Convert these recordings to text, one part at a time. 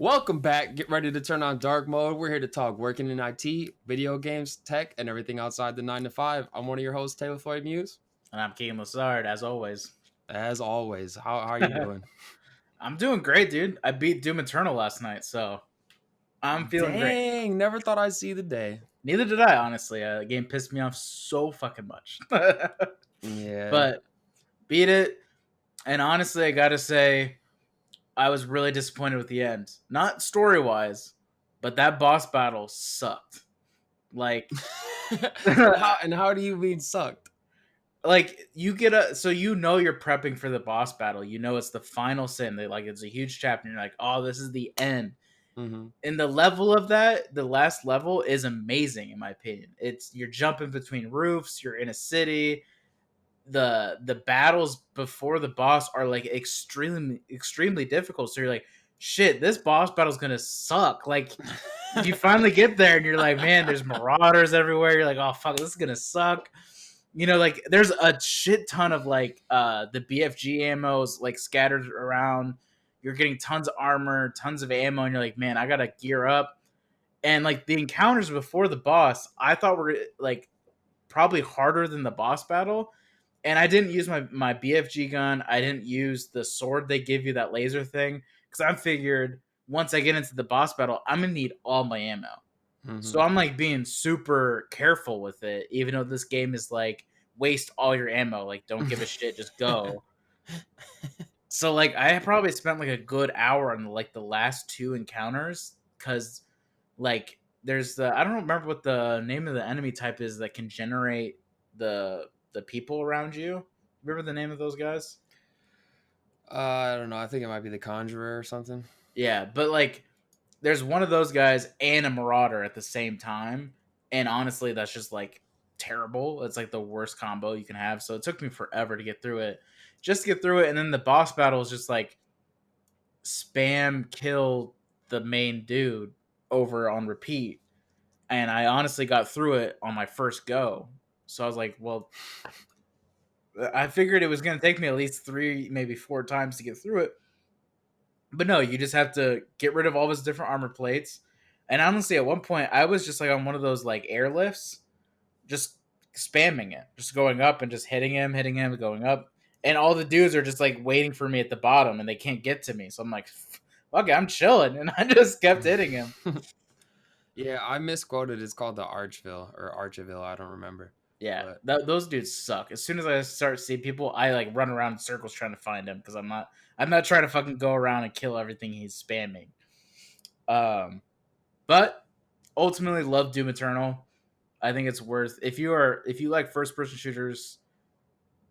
Welcome back. Get ready to turn on dark mode. We're here to talk working in IT, video games, tech, and everything outside the 9 to 5. I'm one of your hosts, Taylor Floyd Muse. And I'm Keegan Lassard, as always. As always, how are you doing? I'm doing great, dude. I beat Doom Eternal last night, so I'm feeling great. Dang, never thought I'd see the day. Neither did I, honestly. The game pissed me off so fucking much. Yeah. But beat it, and honestly, I gotta say, I was really disappointed with the end. Not story-wise, but that boss battle sucked. Like, and how do you mean sucked? like you get so you're prepping for the boss battle. You know it's the final sin. It's a huge chapter. And you're like, oh, this is the end. Mm-hmm. And the level of that, the last level, is amazing in my opinion. You're jumping between roofs. You're in a city. The battles before the boss are like extremely difficult. So you're like, shit, this boss battle's gonna suck. Like, you finally get there and you're like, man, there's marauders everywhere. You're like, oh fuck, this is gonna suck. You know, like there's a shit ton of the BFG ammos like scattered around. You're getting tons of armor, tons of ammo, and you're like, man, I gotta gear up. And like the encounters before the boss, I thought were like probably harder than the boss battle. And I didn't use my BFG gun. I didn't use the sword they give you, that laser thing, because I figured once I get into the boss battle, I'm gonna need all my ammo. Mm-hmm. So I'm like being super careful with it, even though this game is like waste all your ammo, like don't give a shit, just go. So like I probably spent like a good hour on like the last two encounters, because like there's I don't remember what the name of the enemy type is that can generate the people around you. Remember the name of those guys? I don't know. I think it might be the Conjurer or something. Yeah, but like there's one of those guys and a Marauder at the same time, and honestly, that's just like terrible. It's like the worst combo you can have. So it took me forever to get through it, and then the boss battle is just like spam kill the main dude over on repeat, and I honestly got through it on my first go. So I was like, well, I figured it was going to take me at least 3, maybe 4 times to get through it. But no, you just have to get rid of all his different armor plates. And honestly, at one point, I was just like on one of those like airlifts, just spamming it, just going up and just hitting him, going up. And all the dudes are just like waiting for me at the bottom and they can't get to me. So I'm like, fuck it, I'm chilling. And I just kept hitting him. Yeah, I misquoted. It's called the Archville or Archiville. I don't remember. Yeah, those dudes suck. As soon as I start seeing people, I like run around in circles trying to find him, because I'm not trying to fucking go around and kill everything he's spamming. But ultimately, love Doom Eternal. I think it's worth, if you like first person shooters.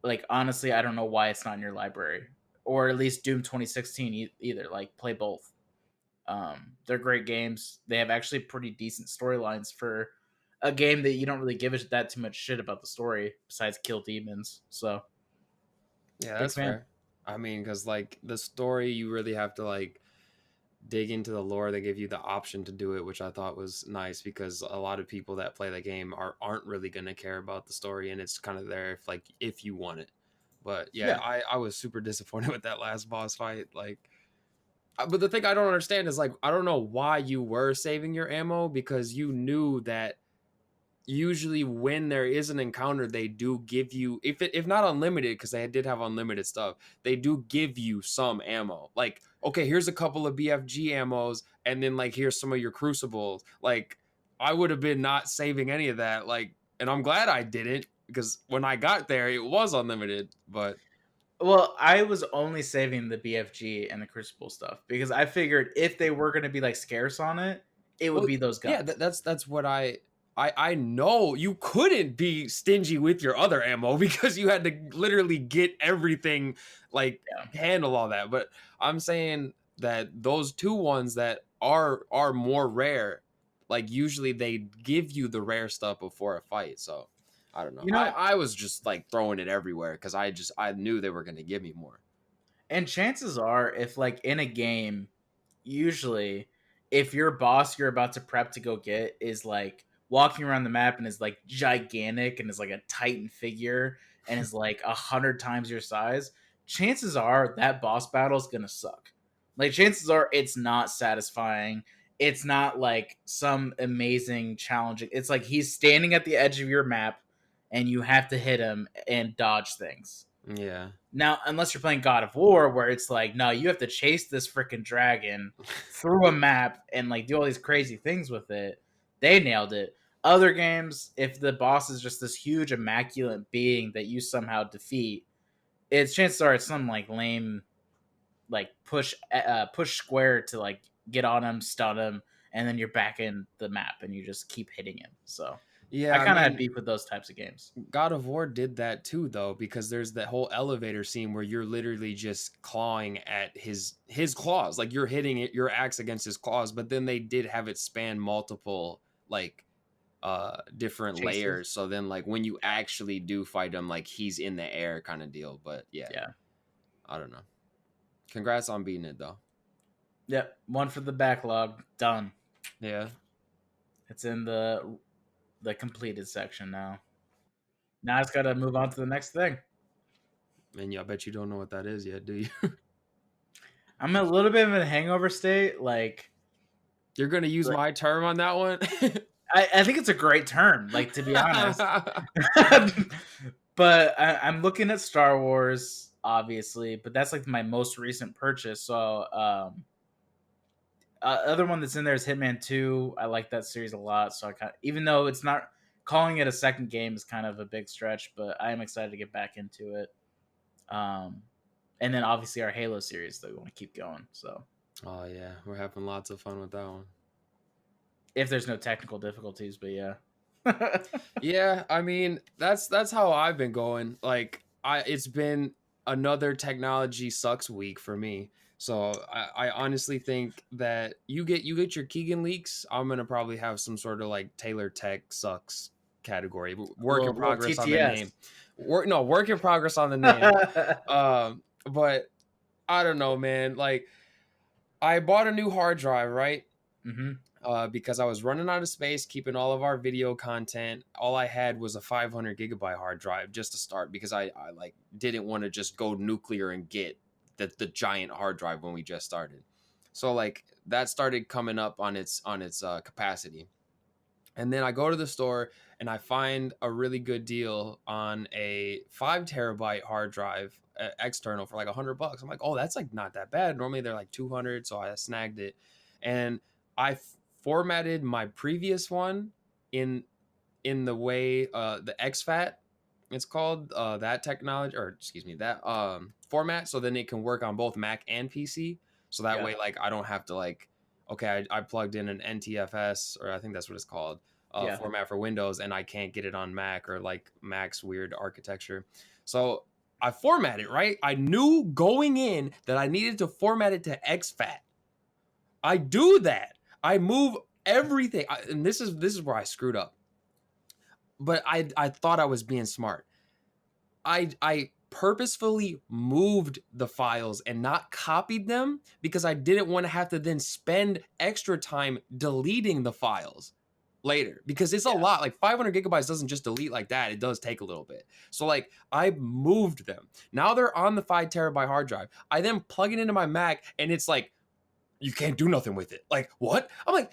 Like honestly, I don't know why it's not in your library, or at least Doom 2016 either. Like play both. They're great games. They have actually pretty decent storylines for a game that you don't really give it that too much shit about the story besides kill demons. So yeah, that's fair. I mean, because like the story, you really have to like dig into the lore. They give you the option to do it, which I thought was nice, because a lot of people that play the game aren't really going to care about the story, and it's kind of there if you want it. But yeah. I was super disappointed with that last boss fight. Like, but the thing I don't understand is like, I don't know why you were saving your ammo, because you knew that usually when there is an encounter, they do give you, if not unlimited, because they did have unlimited stuff, they do give you some ammo. Like, okay, here's a couple of BFG ammos, and then like here's some of your crucibles. Like, I would have been not saving any of that. Like, and I'm glad I didn't, because when I got there, it was unlimited. But well, I was only saving the BFG and the crucible stuff, because I figured if they were going to be like scarce on it, it would be those guns. Yeah, that's what I know. You couldn't be stingy with your other ammo, because you had to literally get everything, like handle all that. But I'm saying that those two ones that are more rare, like usually they give you the rare stuff before a fight. So I don't know. I was just like throwing it everywhere, because I knew they were going to give me more. And chances are, if like in a game, usually if your boss you're about to prep to go get is like walking around the map and is like gigantic and is like a titan figure and is like 100 times your size, chances are that boss battle is gonna suck. Like, chances are it's not satisfying. It's not like some amazing challenging. It's like he's standing at the edge of your map and you have to hit him and dodge things. Yeah. Now, unless you're playing God of War, where it's like, no, you have to chase this freaking dragon through a map and like do all these crazy things with it. They nailed it. Other games, if the boss is just this huge immaculate being that you somehow defeat, it's chances are it's some like lame, like push square to like get on him, stun him, and then you're back in the map and you just keep hitting him. So I Yeah, I kind of had mean, beef with those types of games. God of War did that too, though, because there's that whole elevator scene where you're literally just clawing at his claws, like you're hitting it, your axe against his claws. But then they did have it span multiple like different Chases. layers. So then like when you actually do fight him, like he's in the air kind of deal. But yeah, Yeah. I don't know. Congrats on beating it though. Yep. One for the backlog. Done. Yeah. It's in the completed section now. Now I just gotta move on to the next thing. And yeah, I bet you don't know what that is yet, do you? I'm in a little bit of a hangover state. Like, You're gonna use my term on that one. I think it's a great term. Like, to be honest, but I'm looking at Star Wars, obviously, but that's like my most recent purchase. So, other one that's in there is Hitman 2. I like that series a lot. So I kind of, even though it's not calling it a second game is kind of a big stretch, but I am excited to get back into it. And then obviously our Halo series that we want to keep going. So, oh yeah, we're having lots of fun with that one. If there's no technical difficulties, but yeah. Yeah, I mean, that's how I've been going. Like it's been another technology sucks week for me. So I honestly think that you get your Keegan leaks, I'm gonna probably have some sort of like Taylor Tech sucks category. Work in progress on the name. Work in progress on the name. But I don't know, man. Like I bought a new hard drive, right? Mm-hmm. Because I was running out of space, keeping all of our video content. All I had was a 500 gigabyte hard drive just to start, because I like didn't want to just go nuclear and get the giant hard drive when we just started. So like that started coming up on its capacity. And then I go to the store and I find a really good deal on a 5 terabyte hard drive external for like $100. I'm like, oh, that's like not that bad. Normally they're like 200, so I snagged it. And I formatted my previous one in the way the exFAT, it's called, that technology, or excuse me, that format, so then it can work on both Mac and PC. So that way, like I don't have to like, okay, I plugged in an NTFS, or I think that's what it's called, format for Windows, and I can't get it on Mac, or like Mac's weird architecture. So I format it, right? I knew going in that I needed to format it to exFAT. I do that. I move everything, and this is where I screwed up. But I thought I was being smart. I purposefully moved the files and not copied them, because I didn't want to have to then spend extra time deleting the files later, because it's a lot. Like 500 gigabytes doesn't just delete like that. It does take a little bit. So like I moved them. Now they're on the 5 terabyte hard drive. I then plug it into my Mac and it's like, you can't do nothing with it. Like, what? I'm like,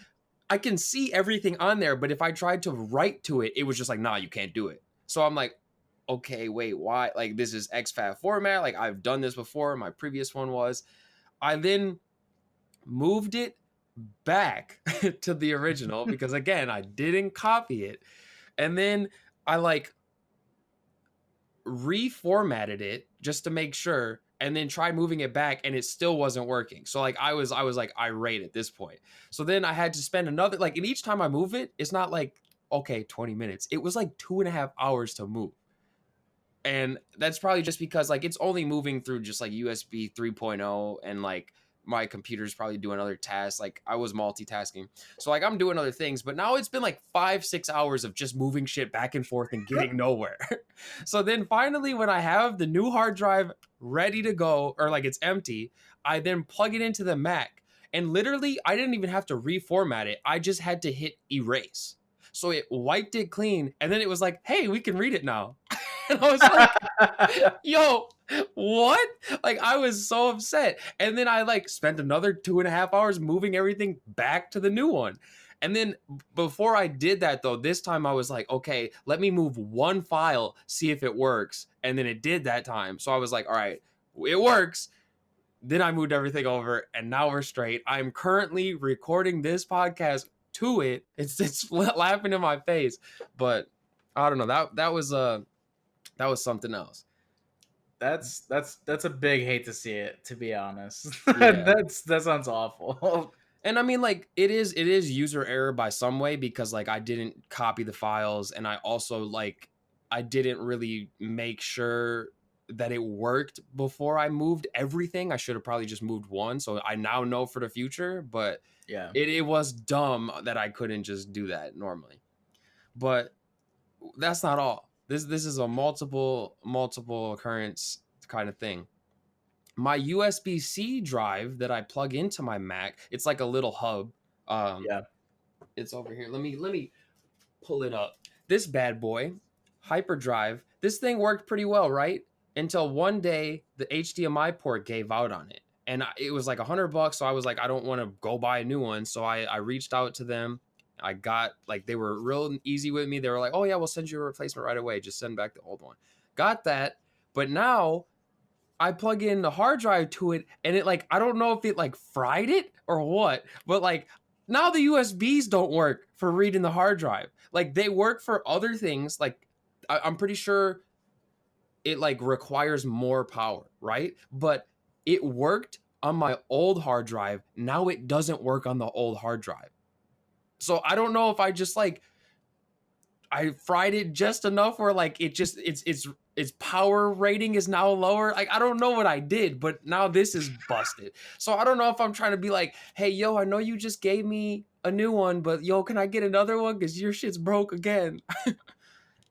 I can see everything on there, but if I tried to write to it, it was just like, nah, you can't do it. So I'm like, okay, wait, why? Like, this is exFAT format. Like, I've done this before. My previous one was. I then moved it back to the original because, again, I didn't copy it. And then I, like, reformatted it just to make sure, and then tried moving it back, and it still wasn't working. So like I was like irate at this point. So then I had to spend another, like, and each time I move it, it's not like, okay, 20 minutes. It was like 2.5 hours to move. And that's probably just because like it's only moving through just like USB 3.0, and like my computer's probably doing other tasks. Like I was multitasking. So like I'm doing other things, but now it's been like 5-6 hours of just moving shit back and forth and getting nowhere. So then finally, when I have the new hard drive ready to go, or like it's empty, I then plug it into the Mac, and literally I didn't even have to reformat it. I just had to hit erase. So it wiped it clean, and then it was like, hey, we can read it now. And I was like, yo, what? Like, I was so upset. And then I like spent another 2.5 hours moving everything back to the new one. And then before I did that though, this time I was like, okay, let me move one file, see if it works. And then it did that time. So I was like, all right, it works. Then I moved everything over and now we're straight. I'm currently recording this podcast to it. It's laughing in my face. But I don't know. That was something else. That's a big hate to see it, to be honest. Yeah. That sounds awful. And I mean, like, it is user error by some way because like I didn't copy the files and I also like I didn't really make sure that it worked before I moved everything. I should have probably just moved one. So I now know for the future, but Yeah. it was dumb that I couldn't just do that normally. But that's not all. This is a multiple occurrence kind of thing. My USB-C drive that I plug into my Mac, it's like a little hub. Um, Yeah. it's over here. Let me pull it up. This bad boy, hyperdrive. This thing worked pretty well, right? Until one day the HDMI port gave out on it, and it was like $100. So I was like, I don't want to go buy a new one. So I reached out to them. I got like they were real easy with me. They were like, oh yeah, we'll send you a replacement right away. Just send back the old one. Got that, but now I plug in the hard drive to it and it like I don't know if it like fried it or what, but like now the USBs don't work for reading the hard drive. Like they work for other things. Like I'm pretty sure it like requires more power, right? But it worked on my old hard drive. Now it doesn't work on the old hard drive. So I don't know if I just like I fried it just enough where like it just its power rating is now lower. Like I don't know what I did, but now this is busted. So I don't know if I'm trying to be like, hey yo, I know you just gave me a new one, but yo, can I get another one? Because your shit's broke again.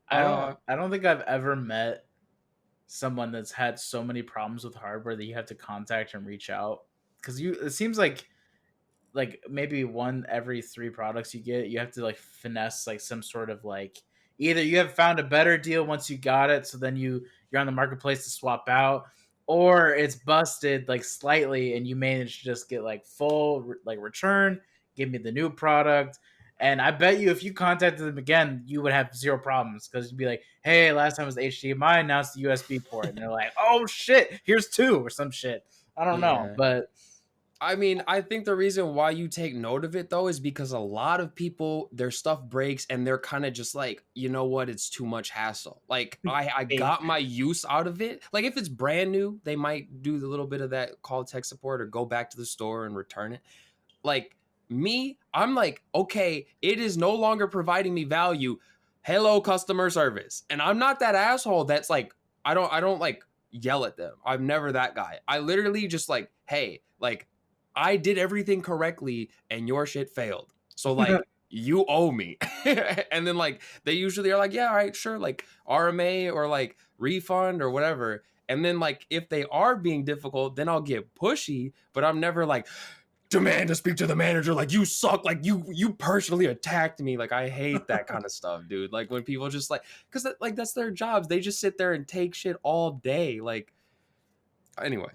I don't think I've ever met someone that's had so many problems with hardware that you have to contact and reach out, because it seems like maybe one every three products you get, you have to like finesse like some sort of like, either you have found a better deal once you got it, so then you're on the marketplace to swap out, or it's busted like slightly and you manage to just get like full like return, give me the new product. And I bet you if you contacted them again, you would have zero problems, because you'd be like, hey, last time it was HDMI, now it's the USB port. And they're like, oh shit, here's two or some shit. I don't know. Yeah. But I mean, I think the reason why you take note of it though is because a lot of people, their stuff breaks and they're kind of just like, you know what, it's too much hassle. Like I hey, got my use out of it. Like if it's brand new, they might do the little bit of that, call tech support or go back to the store and return it. Like me, I'm like, okay, it is no longer providing me value. Hello, customer service. And I'm not that asshole that's like, I don't like yell at them. I'm never that guy. I literally just like, hey, like I did everything correctly and your shit failed. So like you owe me. And then like they usually are like, yeah, all right, sure, like RMA or like refund or whatever. And then like if they are being difficult, then I'll get pushy, but I'm never like demand to speak to the manager, like you suck, like you personally attacked me. Like I hate that kind of stuff, dude. Like when people just like, because like that's their jobs, they just sit there and take shit all day. Like anyway,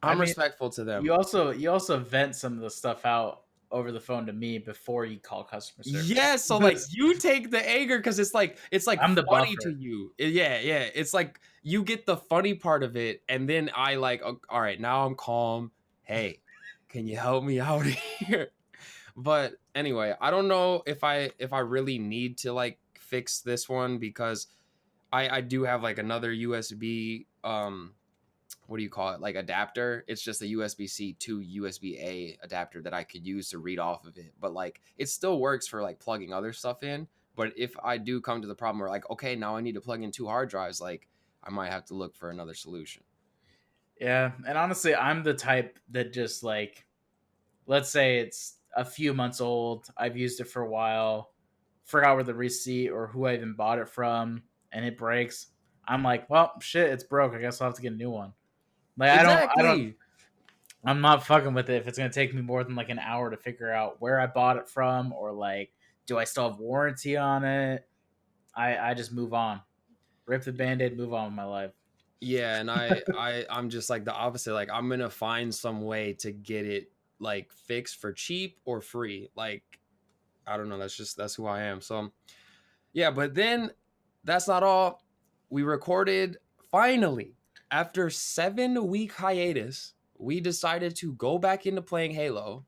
I I'm mean, respectful to them. you also vent some of the stuff out over the phone to me before you call customer service. Yes, so like you take the anger because it's like I'm the funny to buffer. you. Yeah, it's like you get the funny part of it, and then I like, all right, now I'm calm. Hey, can you help me out here? But anyway, I don't know if I really need to like fix this one because I do have like another USB what do you call it, like adapter. It's just a USB-C to USB-A adapter that I could use to read off of it, but like it still works for like plugging other stuff in. But if I do come to the problem where like, okay, now I need to plug in two hard drives, like I might have to look for another solution. Yeah, and honestly, I'm the type that just like, let's say it's a few months old, I've used it for a while, forgot where the receipt or who I even bought it from, and it breaks. I'm like, well, shit, it's broke. I guess I'll have to get a new one. Like Exactly. I'm not fucking with it if it's gonna take me more than like an hour to figure out where I bought it from, or like, do I still have warranty on it? I just move on. Rip the band-aid, move on with my life. Yeah, and I'm just like the opposite. Like I'm gonna find some way to get it like fixed for cheap or free. Like I don't know. That's who I am. So yeah, but then that's not all. We recorded finally after 7-week hiatus. We decided to go back into playing Halo.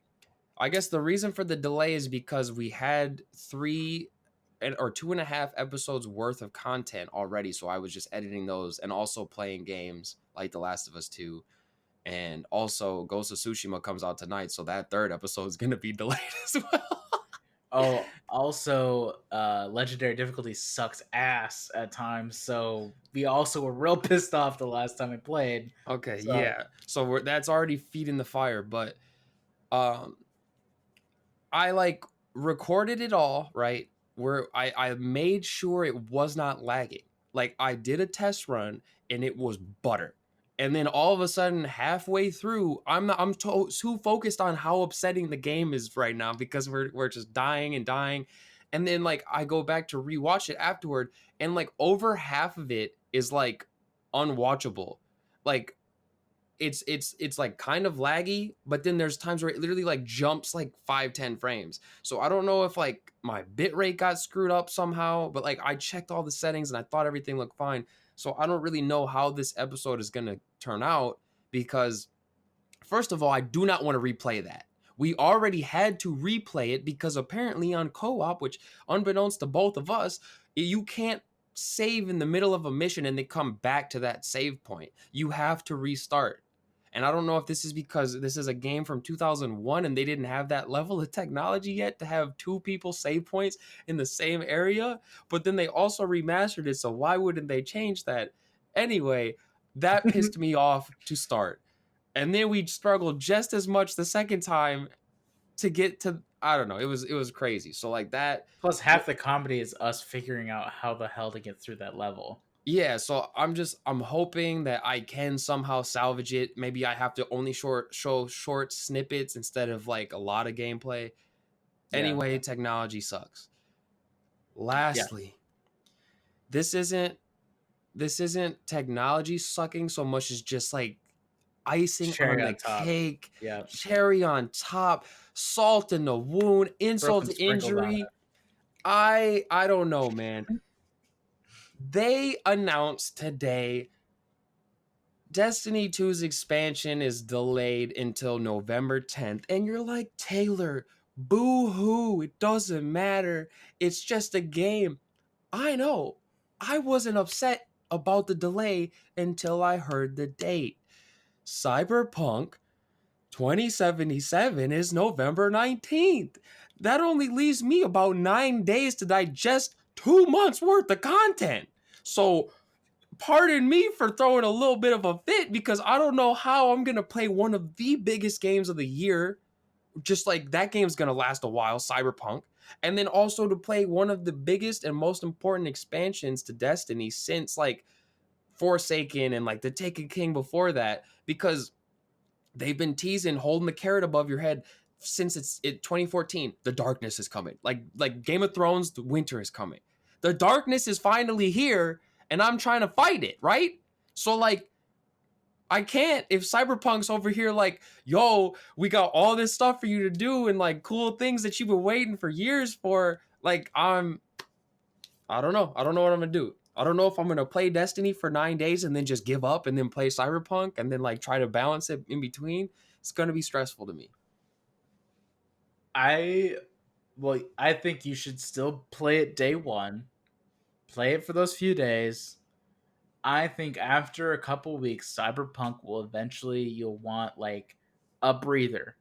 I guess the reason for the delay is because we had 2.5 episodes worth of content already. So I was just editing those and also playing games like The Last of Us 2. And also Ghost of Tsushima comes out tonight. So that third episode is going to be delayed as well. Oh, also, legendary difficulty sucks ass at times, so we also were real pissed off the last time we played. Okay, So yeah. So that's already feeding the fire, but um I like recorded it all, right? Where I made sure it was not lagging. Like I did a test run and it was butter. And then all of a sudden, halfway through, too focused on how upsetting the game is right now because we're just dying and dying. And then like I go back to rewatch it afterward, and like over half of it is like unwatchable. Like it's like kind of laggy, but then there's times where it literally like jumps like 5-10 frames. So I don't know if like my bit rate got screwed up somehow, but like I checked all the settings and I thought everything looked fine. So I don't really know how this episode is gonna turn out because first of all, I do not want to replay that. We already had to replay it because apparently on co-op, which unbeknownst to both of us, you can't save in the middle of a mission and then come back to that save point. You have to restart. And I don't know if this is because this is a game from 2001 and they didn't have that level of technology yet to have two people save points in the same area, but then they also remastered it, so why wouldn't they change that? Anyway, that pissed me off to start. And then we struggled just as much the second time to get to, I don't know, it was crazy. So like that, plus half the comedy is us figuring out how the hell to get through that level. yeah, so I'm hoping that I can somehow salvage it. Maybe I have to only show short snippets instead of like a lot of gameplay. Yeah. Anyway, technology sucks. Yeah. Lastly, this isn't technology sucking so much as just like icing Cherry on on the top. cake, Yeah. cherry on top, salt in the wound, Throw insult some to sprinkles on injury. I don't know, man. They announced today Destiny 2's expansion is delayed until November 10th. And you're like, Taylor, boo hoo. It doesn't matter. It's just a game. I know. I wasn't upset about the delay until I heard the date. Cyberpunk 2077 is November 19th. That only leaves me about 9 days to digest 2 months worth of content. So pardon me for throwing a little bit of a fit because I don't know how I'm going to play one of the biggest games of the year. Just like that game's going to last a while, Cyberpunk. And then also to play one of the biggest and most important expansions to Destiny since like Forsaken and like the Taken King before that, because they've been teasing, holding the carrot above your head since 2014. The darkness is coming. Like Game of Thrones, the winter is coming. The darkness is finally here, and I'm trying to fight it, right? So like I can't if Cyberpunk's over here like, yo, we got all this stuff for you to do and like cool things that you've been waiting for years for. Like I don't know. I don't know what I'm gonna do. I don't know if I'm gonna play Destiny for 9 days and then just give up and then play Cyberpunk and then like try to balance it in between. It's gonna be stressful to me. I I think you should still play it day one. Play it for those few days. I think after a couple weeks, Cyberpunk will eventually you'll want like a breather.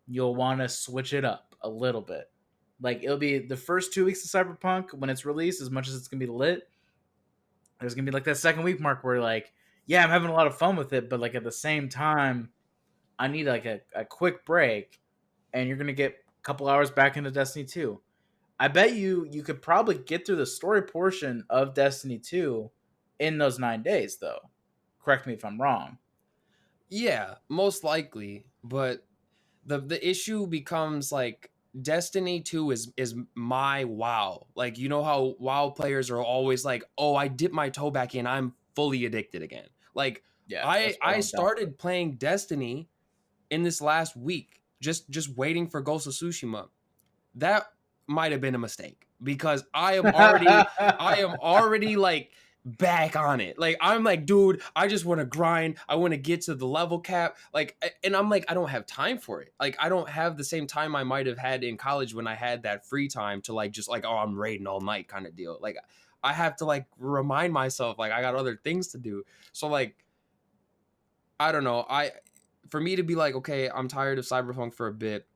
You'll want to switch it up a little bit. Like it'll be the first 2 weeks of Cyberpunk when it's released, as much as it's gonna be lit. There's gonna be like that second week mark where like, yeah, I'm having a lot of fun with it, but like at the same time, I need like a quick break, and you're gonna get a couple hours back into Destiny 2. I bet you could probably get through the story portion of Destiny 2 in those 9 days, though. Correct me if I'm wrong. Yeah, most likely, but the issue becomes like Destiny 2 is my WoW. Like, you know how WoW players are always like, "Oh, I dip my toe back in, I'm fully addicted again." Like, Yeah, I that's what I I'm down for. started playing Destiny in this last week, just waiting for Ghost of Tsushima. That might have been a mistake because I am already like back on it. Like I'm like, dude, I just want to grind. I want to get to the level cap. Like, and I'm like, I don't have time for it. Like, I don't have the same time I might have had in college when I had that free time to like just like, oh, I'm raiding all night kind of deal. Like, I have to like remind myself like I got other things to do. So like, I don't know. For me to be like, okay, I'm tired of Cyberpunk for a bit.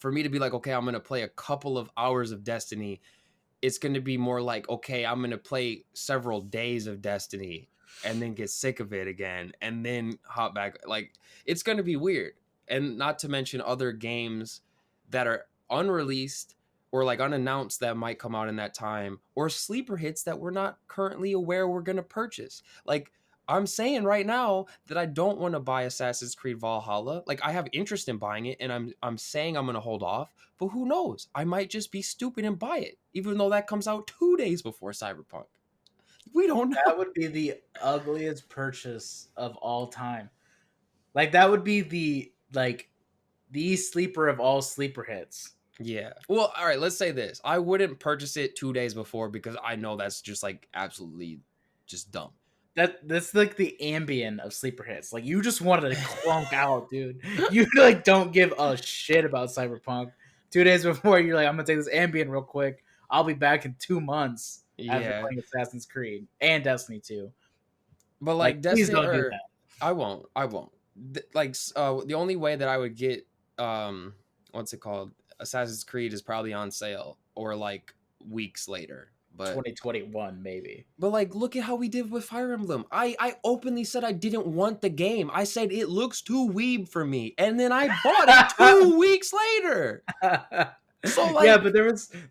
For me to be like, okay, I'm gonna play a couple of hours of Destiny, it's going to be more like, okay, I'm going to play several days of Destiny and then get sick of it again and then hop back. Like, it's going to be weird. And not to mention other games that are unreleased or like unannounced that might come out in that time, or sleeper hits that we're not currently aware we're going to purchase. Like, I'm saying right now that I don't want to buy Assassin's Creed Valhalla. Like, I have interest in buying it, and I'm saying I'm going to hold off, but who knows? I might just be stupid and buy it, even though that comes out 2 days before Cyberpunk. We don't know. That would be the ugliest purchase of all time. Like that would be the sleeper of all sleeper hits. Yeah. Well, all right, let's say this. I wouldn't purchase it 2 days before because I know that's just like absolutely just dumb. That's like the Ambien of sleeper hits. Like you just wanted to clunk out, dude. You like don't give a shit about Cyberpunk. 2 days before, you're like, I'm gonna take this Ambien real quick. I'll be back in 2 months after Yeah. playing Assassin's Creed and Destiny 2. But Like, like please Destiny don't do or that. I won't. Like the only way that I would get what's it called? Assassin's Creed is probably on sale or like weeks later. But 2021 maybe. like, look at how we did with Fire Emblem. I openly said I didn't want the game. I said it looks too weeb for me, and then I bought it 2 weeks later. So Yeah, like, but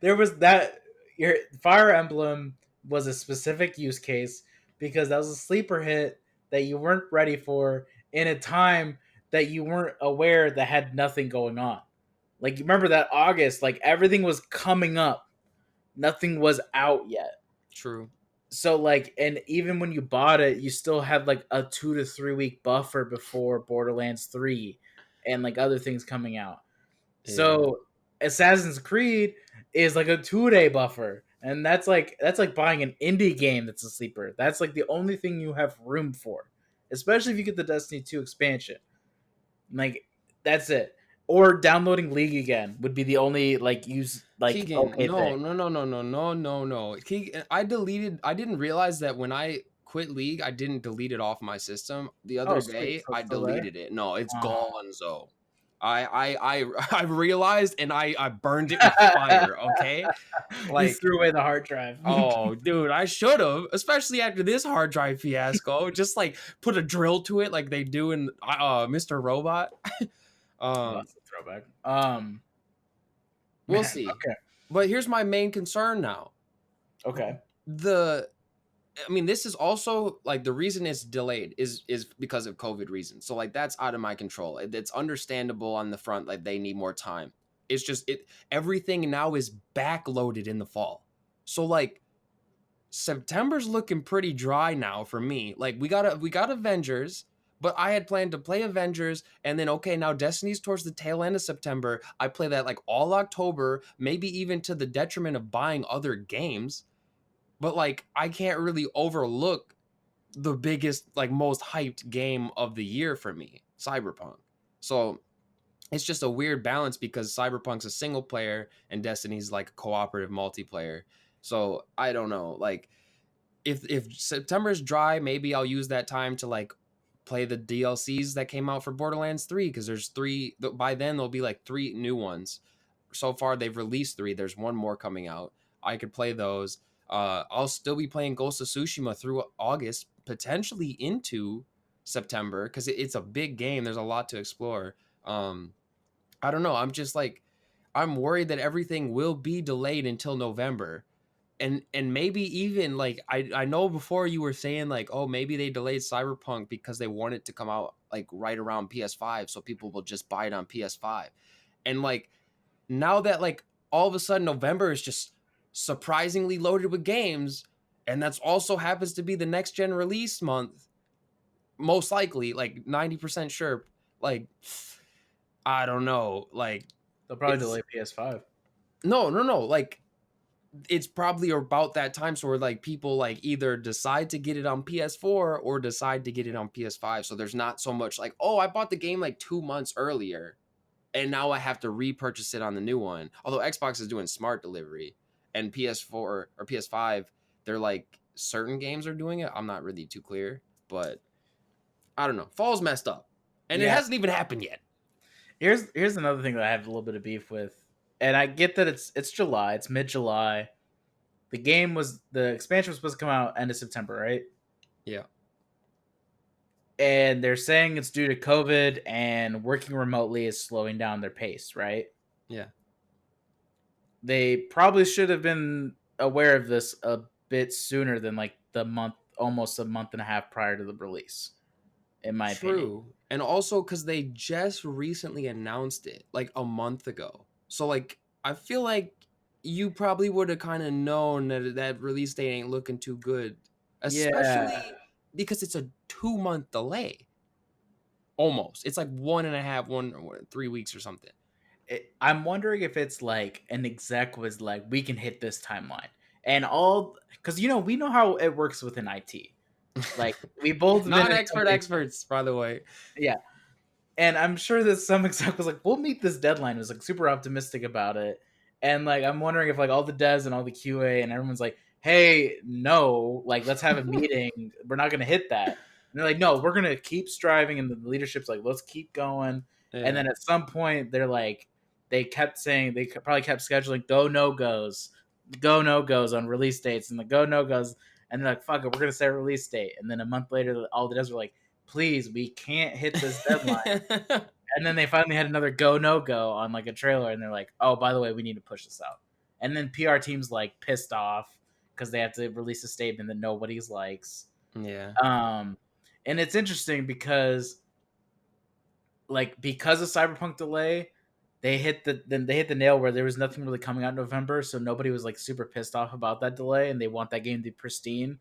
there was that your Fire Emblem was a specific use case because that was a sleeper hit that you weren't ready for in a time that you weren't aware that had nothing going on. Like you remember that August, like everything was coming up. Nothing was out yet. true. So like, and even when you bought it, you still had like a 2 to 3 week buffer before Borderlands 3 and like other things coming out. Yeah. So Assassin's Creed is like a 2 day buffer. And that's like buying an indie game that's a sleeper. That's like the only thing you have room for. Especially if you get the Destiny 2 expansion. Like that's it. Or downloading League again would be the only like use like Keegan, okay thing. no. Keegan, I didn't realize that when I quit League, I didn't delete it off my system. The Oh other sweet. day, So I it's still there? deleted it. No, it's Oh. gone, so. I realized and I burned it with fire, okay? You Like, threw away the hard drive. oh, dude, I should have, especially after this hard drive fiasco. Just like put a drill to it, like they do in Mr. Robot. Oh, um, that's a throwback. we'll Man, see. okay. But here's my main concern now. Okay. The I mean, this is also like the reason it's delayed is because of COVID reasons. So like that's out of my control. It's understandable on the front, like they need more time. It's just everything now is backloaded in the fall. So like September's looking pretty dry now for me. Like we got Avengers, but I had planned to play Avengers and then okay, now Destiny's towards the tail end of September. I play that like all October, maybe even to the detriment of buying other games. But like I can't really overlook the biggest, like most hyped game of the year for me, Cyberpunk. So it's just a weird balance because Cyberpunk's a single player and Destiny's like cooperative multiplayer. So I don't know. Like if September's dry, maybe I'll use that time to like play the DLCs that came out for Borderlands 3 because there's three by then there'll be like three new ones. So far they've released three. There's one more coming out. I could play those. I'll still be playing Ghost of Tsushima through August, potentially into September because it's a big game. There's a lot to explore. I don't know. I'm just like I'm worried that everything will be delayed until November. And maybe even like I know before you were saying like, oh, maybe they delayed Cyberpunk because they want it to come out like right around PS5 so people will just buy it on PS5. And like now that like all of a sudden November is just surprisingly loaded with games, and that's also happens to be the next gen release month, most likely, like 90% sure. Like, I don't know. Like, They'll probably it's delay PS5. no. Like, it's probably about that time, so where like people like either decide to get it on PS4 or decide to get it on PS5. So there's not so much like, oh, I bought the game like 2 months earlier, and now I have to repurchase it on the new one. Although Xbox is doing smart delivery, and PS4 or PS5, they're like certain games are doing it. I'm not really too clear, but I don't know. Fall's messed up, and it Yeah. hasn't even happened yet. Here's another thing that I have a little bit of beef with, and I get that it's July, it's mid July. The expansion was supposed to come out end of September, right? Yeah, And they're saying it's due to COVID and working remotely is slowing down their pace, right? yeah. They probably should have been aware of this a bit sooner than like almost a month and a half prior to the release, in my opinion. True. And also because they just recently announced it like a month ago. So like I feel like you probably would have kind of known that that release date ain't looking too good. Especially Yeah. because it's a 2 month delay. Almost. It's like 1.5, 3 weeks or something. I'm wondering if it's like an exec was like, we can hit this timeline. And all, because we know how it works within IT. Like, we both been in Non-expert companies, experts, by the way. yeah. And I'm sure that some exec was like, we'll meet this deadline, was like super optimistic about it. And like, I'm wondering if like all the devs and all the QA and everyone's like, hey, no, like, let's have a meeting. We're not going to hit that. And they're like, no, we're going to keep striving. And the leadership's like, let's keep going. And Yeah. then at some point, they're like, they kept saying, they probably kept scheduling go no goes on release dates and the go no goes. And they're like, fuck it, we're going to set a release date. And then a month later, all the devs were like, please, we can't hit this deadline. And then they finally had another go no go on like a trailer, and they're like, "Oh, by the way, we need to push this out." And then PR teams like pissed off because they have to release a statement that nobody's likes. Yeah. Um, and it's interesting because because of Cyberpunk delay, they hit the nail where there was nothing really coming out in November, so nobody was like super pissed off about that delay, and they want that game to be pristine.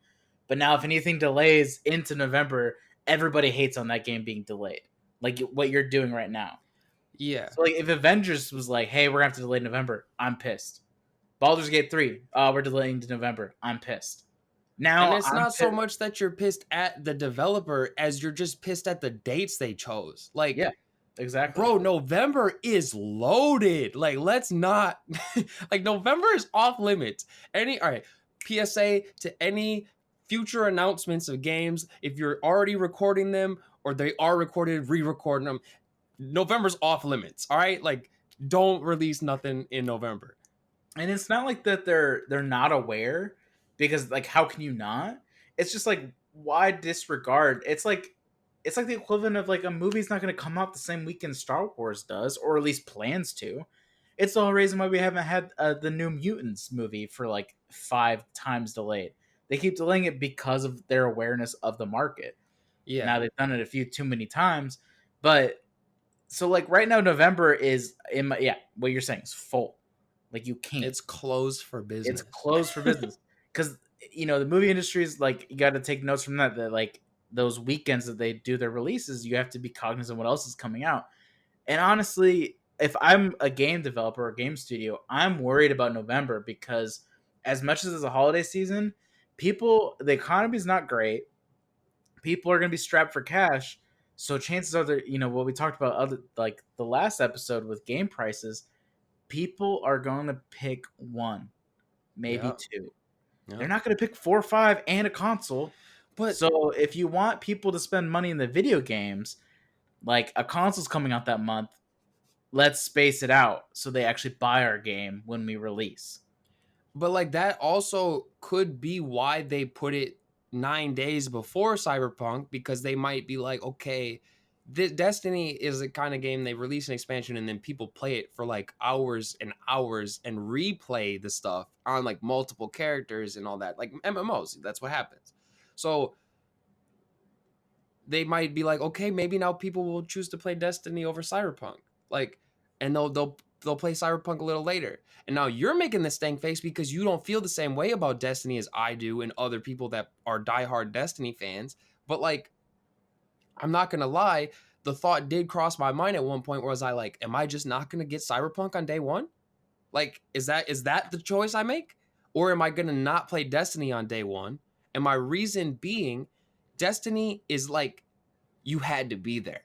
But now, if anything delays into November, everybody hates on that game being delayed, like what you're doing right now. Yeah. So like if Avengers was like, hey, we're gonna have to delay November, I'm pissed. Baldur's Gate 3, we're delaying to November, I'm pissed. And Now it's I'm not so pissed. much that you're pissed at the developer as you're just pissed at the dates they chose. Like, Yeah, exactly. bro, November is loaded. Like, let's not like November is off limits. All right, PSA to any future announcements of games, if you're already recording them or they are recorded, re-recording them, November's off limits. All right, like don't release nothing in November. And it's not like that they're not aware, because like how can you not? It's just like, why disregard? It's like the equivalent of like a movie's not going to come out the same weekend Star Wars does, or at least plans to. It's the whole reason why we haven't had the New Mutants movie for like 5 times delayed. They keep delaying it because of their awareness of the market. Yeah, Now they've done it a few too many times, but so like right now November is what you're saying is full. Like you can't. it's closed for It's business. closed for business because the movie industry is like, you got to take notes from that like those weekends that they do their releases, you have to be cognizant of what else is coming out. And honestly, if I'm a game developer or game studio, I'm worried about November because as much as it's a holiday season, the economy is not great. People are going to be strapped for cash. So chances are that, what we talked about like the last episode with game prices, people are going to pick one, maybe Yeah, two. yeah. They're not going to pick 4 or 5 and a console. But So if you want people to spend money in the video games, like a console's coming out that month, let's space it out so they actually buy our game when we release. like that also could be why they put it 9 days before Cyberpunk, because they might be like, okay, this Destiny is a kind of game they release an expansion and then people play it for like hours and hours and replay the stuff on like multiple characters and all that, like MMOs. That's what happens. So they might be like, okay, maybe now people will choose to play Destiny over Cyberpunk, like, and they'll they'll play Cyberpunk a little later. And now you're making this stank face because you don't feel the same way about Destiny as I do and other people that are diehard Destiny fans. But like, I'm not gonna lie, the thought did cross my mind at one point where I was like, am I just not gonna get Cyberpunk on day one? Like, is that the choice I make? Or am I gonna not play Destiny on day one? And my reason being, Destiny is like, you had to be there.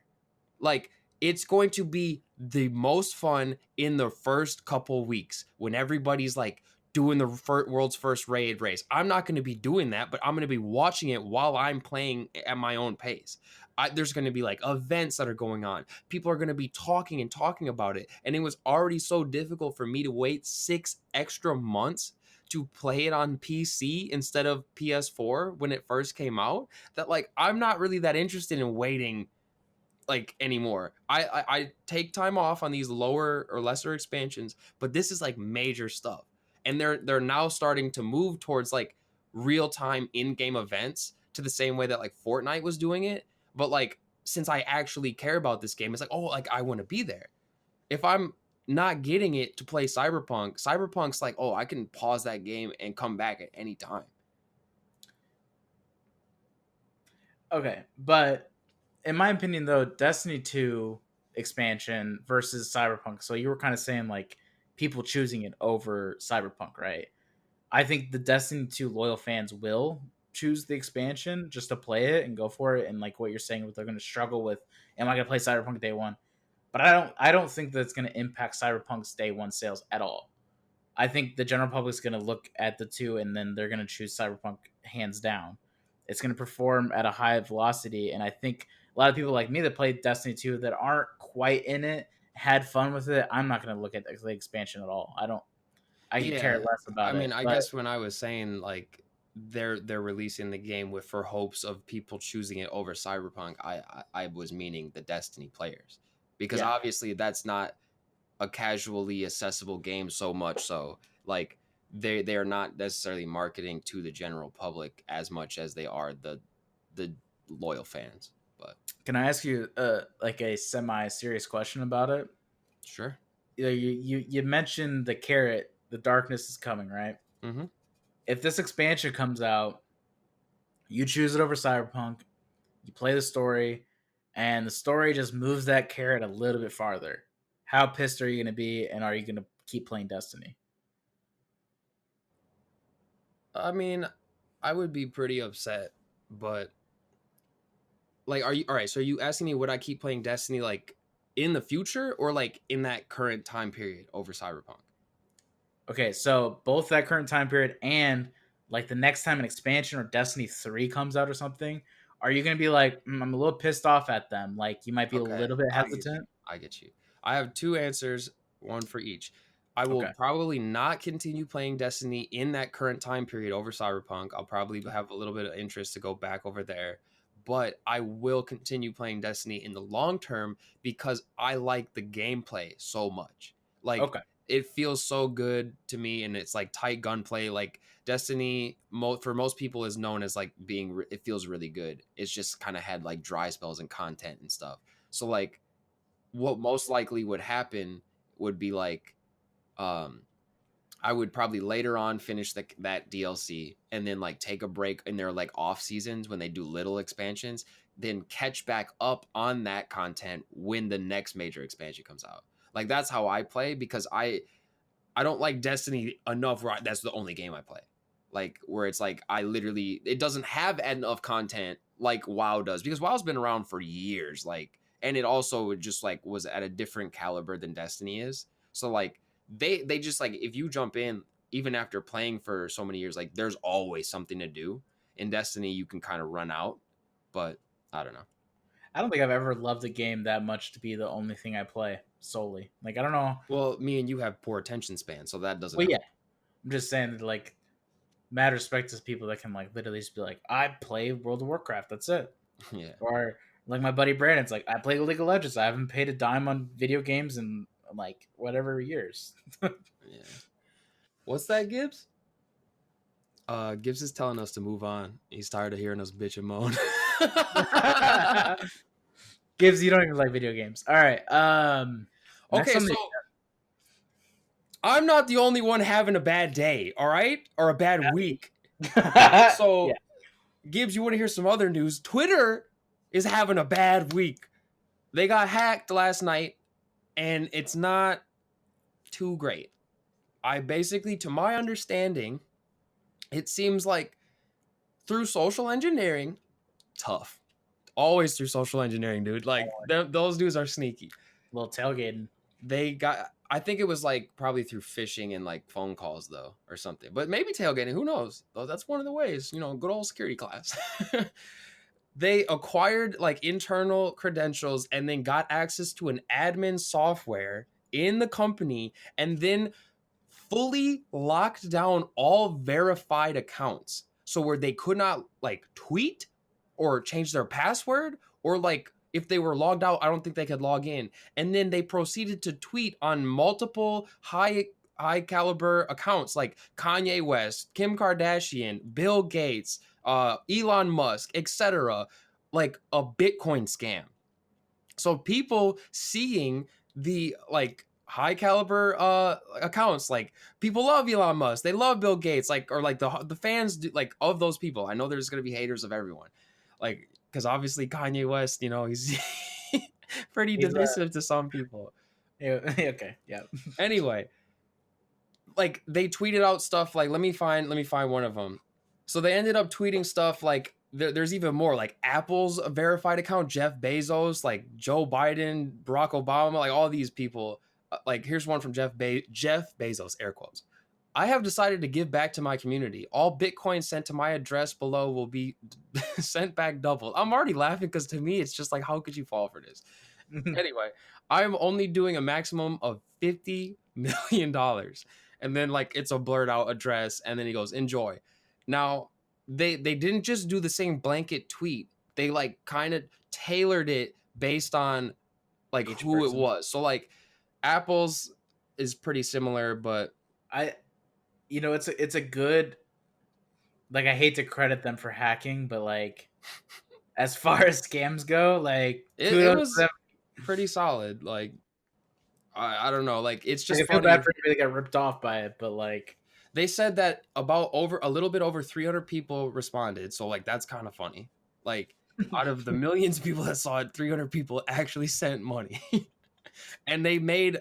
Like, it's going to be the most fun in the first couple weeks when everybody's like doing the world's first raid race. I'm not going to be doing that, but I'm going to be watching it while I'm playing at my own pace. There's going to be like events that are going on. People are going to be talking and talking about it. And it was already so difficult for me to wait 6 extra months to play it on PC instead of PS4 when it first came out, that like I'm not really that interested in waiting like anymore. I take time off on these lower or lesser expansions, but this is like major stuff. And they're now starting to move towards like real-time in-game events to the same way that like Fortnite was doing it. But like since I actually care about this game, it's like, oh, like I want to be there. If I'm not getting it to play Cyberpunk's like, oh, I can pause that game and come back at any time. Okay, but in my opinion, though, Destiny 2 expansion versus Cyberpunk. So you were kind of saying like people choosing it over Cyberpunk, right? I think the Destiny 2 loyal fans will choose the expansion just to play it and go for it. And like what you're saying, they're going to struggle with, am I going to play Cyberpunk day one? But I don't think that's going to impact Cyberpunk's day one sales at all. I think the general public's going to look at the two and then they're going to choose Cyberpunk hands down. It's going to perform at a high velocity, and I think a lot of people like me that played Destiny 2 that aren't quite in it had fun with it. I'm not going to look at the expansion at all. I could care Yeah, less I about mean, it. I But guess when I was saying like they're releasing the game with for hopes of people choosing it over Cyberpunk, I was meaning the Destiny players, because yeah, obviously that's not a casually accessible game so much. So like they are not necessarily marketing to the general public as much as they are the loyal fans. But can I ask you like a semi serious question about it? sure. You mentioned the carrot, the darkness is coming, right? Mm-hmm. If this expansion comes out, you choose it over Cyberpunk, you play the story, and the story just moves that carrot a little bit farther. How pissed are you going to be, and are you going to keep playing Destiny? I mean, I would be pretty upset, but like, are you all right? So are you asking me would I keep playing Destiny like in the future or like in that current time period over Cyberpunk? Okay, so both that current time period and like the next time an expansion or Destiny 3 comes out or something, are you going to be like, I'm a little pissed off at them? Like, you might be a Okay, little bit I get you. hesitant? I get you. I have two answers, one for each. I will Okay. probably not continue playing Destiny in that current time period over Cyberpunk. I'll probably have a little bit of interest to go back over there, but I will continue playing Destiny in the long term because I like the gameplay so much. Like Okay. it feels so good to me, and it's like tight gunplay. Like Destiny, for most people, is known as like being. It feels really good. It's just kind of had like dry spells and content and stuff. So like what most likely would happen would be like um I would probably later on finish that DLC and then like take a break in their like off seasons when they do little expansions, then catch back up on that content when the next major expansion comes out. Like that's how I play because I don't like Destiny enough where that's the only game I play. Like where it's like I literally it doesn't have enough content like WoW does because WoW's been around for years. Like and it also just like was at a different caliber than Destiny is. So like they just like if you jump in even after playing for so many years, like there's always something to do. In Destiny, you can kind of run out, but I don't know. I don't think I've ever loved a game that much to be the only thing I play solely. Like, I don't know. Well, me and you have poor attention span, so that doesn't Well, yeah, help. I'm just saying that, like, mad respect to people that can, like, literally just be like, I play World of Warcraft. That's it. Yeah. Or, like, my buddy Brandon's like, I play League of Legends. I haven't paid a dime on video games in, like, whatever years. Yeah. What's that, Gibbs? Gibbs is telling us to move on. He's tired of hearing us bitch and moan. Gibbs, you don't even like video games. All right. Next Okay, on so the I'm not the only one having a bad day, all right? Or a bad week. Yeah. So, Gibbs, you want to hear some other news? Twitter is having a bad week. They got hacked last night, and it's not too great. I basically, to my understanding, it seems like through social engineering, tough. Always through social engineering, dude. Like, those dudes are sneaky. A little tailgating. They got, I think it was like probably through phishing and like phone calls though, or something. But maybe tailgating, who knows? That's one of the ways, good old security class. They acquired like internal credentials and then got access to an admin software in the company and then fully locked down all verified accounts. So where they could not like tweet or change their password, or like if they were logged out, I don't think they could log in. And then they proceeded to tweet on multiple high caliber accounts like Kanye West, Kim Kardashian, Bill Gates, Elon Musk, etc., like a Bitcoin scam. So people seeing the like high caliber accounts, like people love Elon Musk, they love Bill Gates, like, or like the fans do, like, of those people. I know there's gonna be haters of everyone, like, because obviously Kanye West, he's pretty He's divisive to some people. okay, yeah. Anyway, like they tweeted out stuff like, let me find one of them. So they ended up tweeting stuff like, there's even more, like Apple's verified account, Jeff Bezos, like Joe Biden, Barack Obama, like all these people. Like here's one from Jeff Bezos, air quotes. I have decided to give back to my community. All Bitcoin sent to my address below will be sent back doubled. I'm already laughing because to me it's just like, how could you fall for this? Anyway, I'm only doing a maximum of $50 million. And then like it's a blurred out address, and then he goes, enjoy. Now, they didn't just do the same blanket tweet. They like kind of tailored it based on like Each who person. it was. So like Apple's is pretty similar, but it's a good, like, I hate to credit them for hacking, but like as far as scams go, like it kudos to was them. pretty solid. Like I don't know, like it's Like, just I feel funny. bad for anybody that got ripped off by it, but like They said that about a little bit over 300 people responded, so like that's kind of funny. Like out of the millions of people that saw it, 300 people actually sent money. And they made,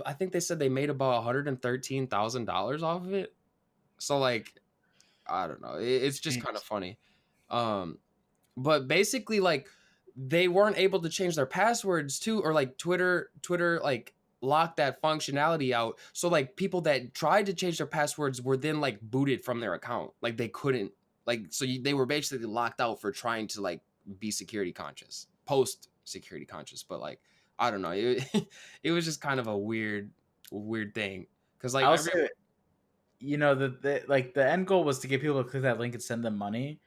I think they said they made about $113,000 off of it. So like I don't know, it's just kind of funny. But basically like they weren't able to change their passwords too, or like Twitter like locked that functionality out. So like people that tried to change their passwords were then like booted from their account. Like they couldn't, like, so they were basically locked out for trying to like be security conscious, post security conscious. But like I don't know, it was just kind of a weird thing because like also, the end goal was to get people to click that link and send them money,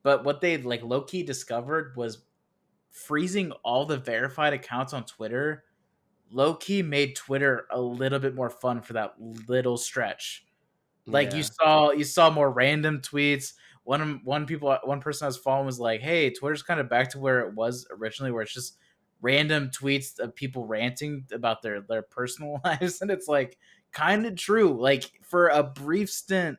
but what they like low key discovered was freezing all the verified accounts on Twitter. Low key made Twitter a little bit more fun for that little stretch. Like yeah. you saw more random tweets. One person I was following was like, "Hey, Twitter's kind of back to where it was originally, where it's just random tweets of people ranting about their personal lives," and it's like kind of true. Like for a brief stint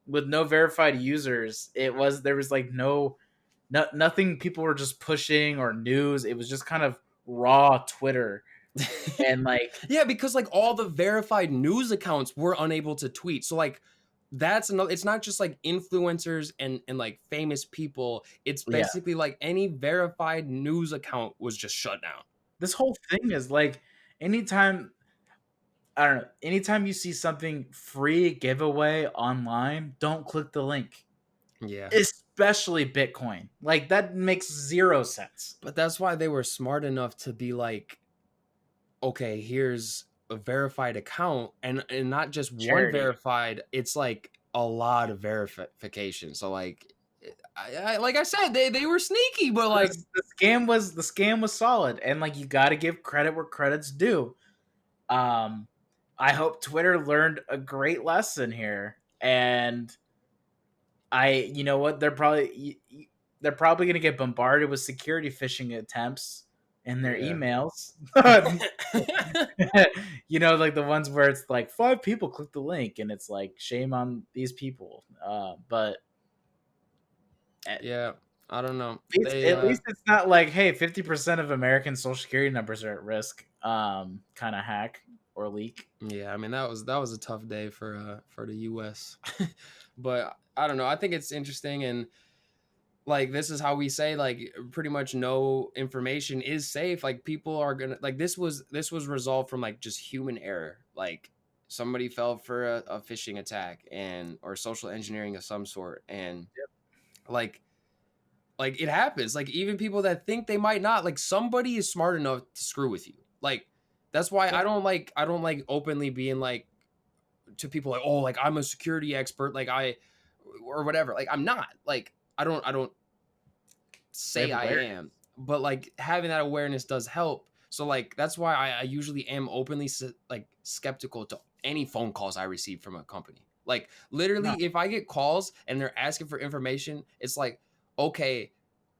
with no verified users, there was like nothing people were just pushing or news. It was just kind of raw Twitter. And like Yeah, because like all the verified news accounts were unable to tweet. So like that's another, it's not just like influencers and like famous people. It's yeah, basically like any verified news account was just shut down. this whole thing is like anytime I don't know, anytime you see something free giveaway online, don't click the link. Yeah. Especially Bitcoin. Like that makes zero sense. But that's why they were smart enough to be like, okay, here's a verified account, and not just one Charity. verified, it's like a lot of verification. So like like I said, they were sneaky, but like The scam was solid, and like you got to give credit where credit's due. I hope Twitter learned a great lesson here, and you know what, they're probably going to get bombarded with security phishing attempts in their Yeah. emails. Like the ones where it's like 5 people click the link, and it's like shame on these people. But at Yeah, I don't know. least, They at least it's not like, hey, 50% of American social security numbers are at risk. Kind of hack or leak. yeah, I mean that was a tough day for the US. But I don't know. I think it's interesting, and like this is how we say like pretty much no information is safe. Like people are gonna like this was resolved from like just human error. Like somebody fell for a phishing attack and or social engineering of some sort, and like it happens. Like even people that think they might not, like somebody is smart enough to screw with you. Like that's why Yeah. I don't like openly being like to people like, oh, like I'm a security expert, like I or whatever. Like I'm not. Like I don't We say have I awareness. am, but like having that awareness does help. So like that's why I usually am openly like skeptical to any phone calls I receive from a company. Like No, literally, if I get calls and they're asking for information, it's like, okay,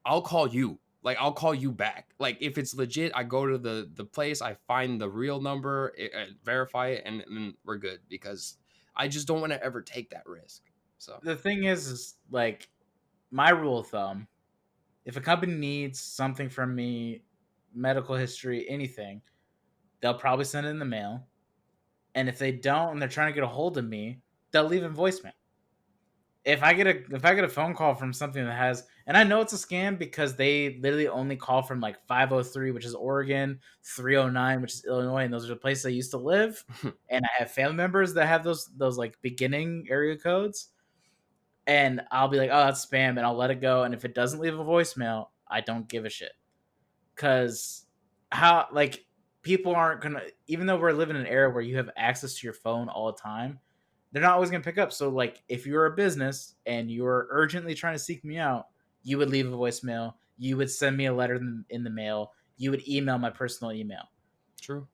I'll call you. Like I'll call you back. Like if it's legit, I go to the place, I find the real number, verify it, and then we're good because I just don't want to ever take that risk. So the thing is like my rule of thumb: if a company needs something from me, medical history, anything, they'll probably send it in the mail. And if they don't, and they're trying to get a hold of me, they'll leave a voicemail. If I get a phone call from something that has, and I know it's a scam because they literally only call from like 503, which is Oregon, 309, which is Illinois, and those are the places I used to live. And I have family members that have those like beginning area codes, and I'll be like, oh, that's spam, and I'll let it go. And if it doesn't leave a voicemail, I don't give a shit. Because how, like, people aren't gonna, even though we're living in an era where you have access to your phone all the time, they're not always gonna pick up. So like if you're a business and you're urgently trying to seek me out, you would leave a voicemail, you would send me a letter in the mail, you would email my personal email. true.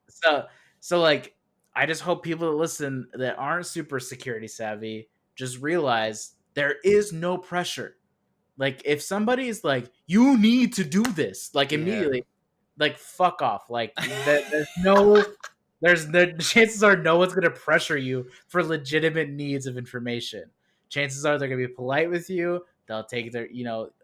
So like, I just hope people that listen that aren't super security savvy just realize there is no pressure. Like if somebody is like, you need to do this, like Yeah. immediately, like fuck off. Like there's no, there's the chances are no one's gonna pressure you for legitimate needs of information. Chances are they're gonna be polite with you. They'll take their,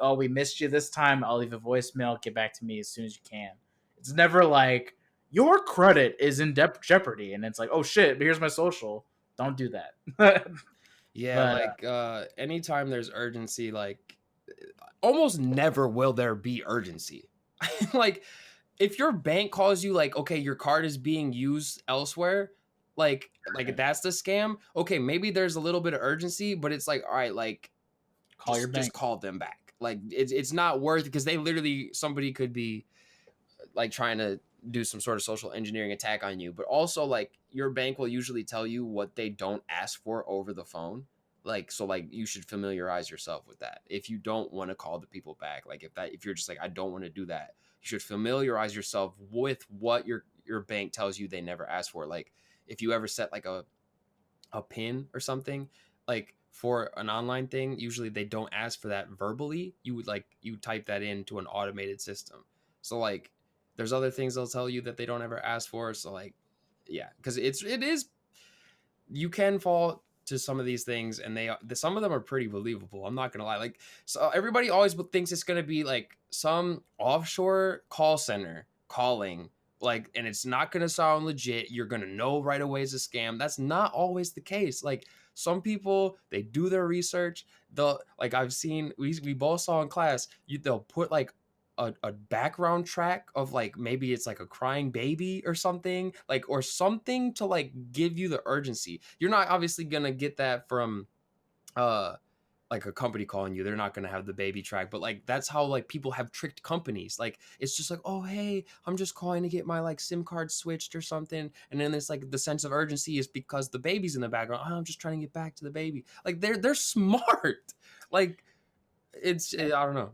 oh, we missed you this time. I'll leave a voicemail. Get back to me as soon as you can. It's never like your credit is in jeopardy, and it's like, oh shit, but here's my social. Don't do that. Yeah, But like anytime there's urgency, like almost never will there be urgency. Like if your bank calls you like, okay, your card is being used elsewhere, like that's the scam. Okay, maybe there's a little bit of urgency, but it's like, all right, like call your just bank. call them back. Like it's not worth it because they literally somebody could be like trying to do some sort of social engineering attack on you, but also like your bank will usually tell you what they don't ask for over the phone. Like so like you should familiarize yourself with that. If you don't want to call the people back, like if you're just like I don't want to do that, you should familiarize yourself with what your bank tells you they never asked for. Like if you ever set like a pin or something, like for an online thing, usually they don't ask for that verbally. You type that into an automated system. So like there's other things they'll tell you that they don't ever ask for. So like yeah, because it is you can fall to some of these things and some of them are pretty believable. I'm not gonna lie. Like so everybody always thinks it's gonna be like some offshore call center calling like and it's not gonna sound legit. You're gonna know right away it's a scam. That's not always the case. Like some people they do their research. They'll like I've seen we both saw in class, they'll put like a background track of like maybe it's like a crying baby or something like or something to like give you the urgency. You're not obviously gonna get that from uh like a company calling you. They're not going to have the baby track, but like that's how like people have tricked companies. Like it's just like, oh hey, I'm just calling to get my like SIM card switched or something, and then it's like the sense of urgency is because the baby's in the background. Oh, I'm just trying to get back to the baby. Like they're smart. Like I don't know.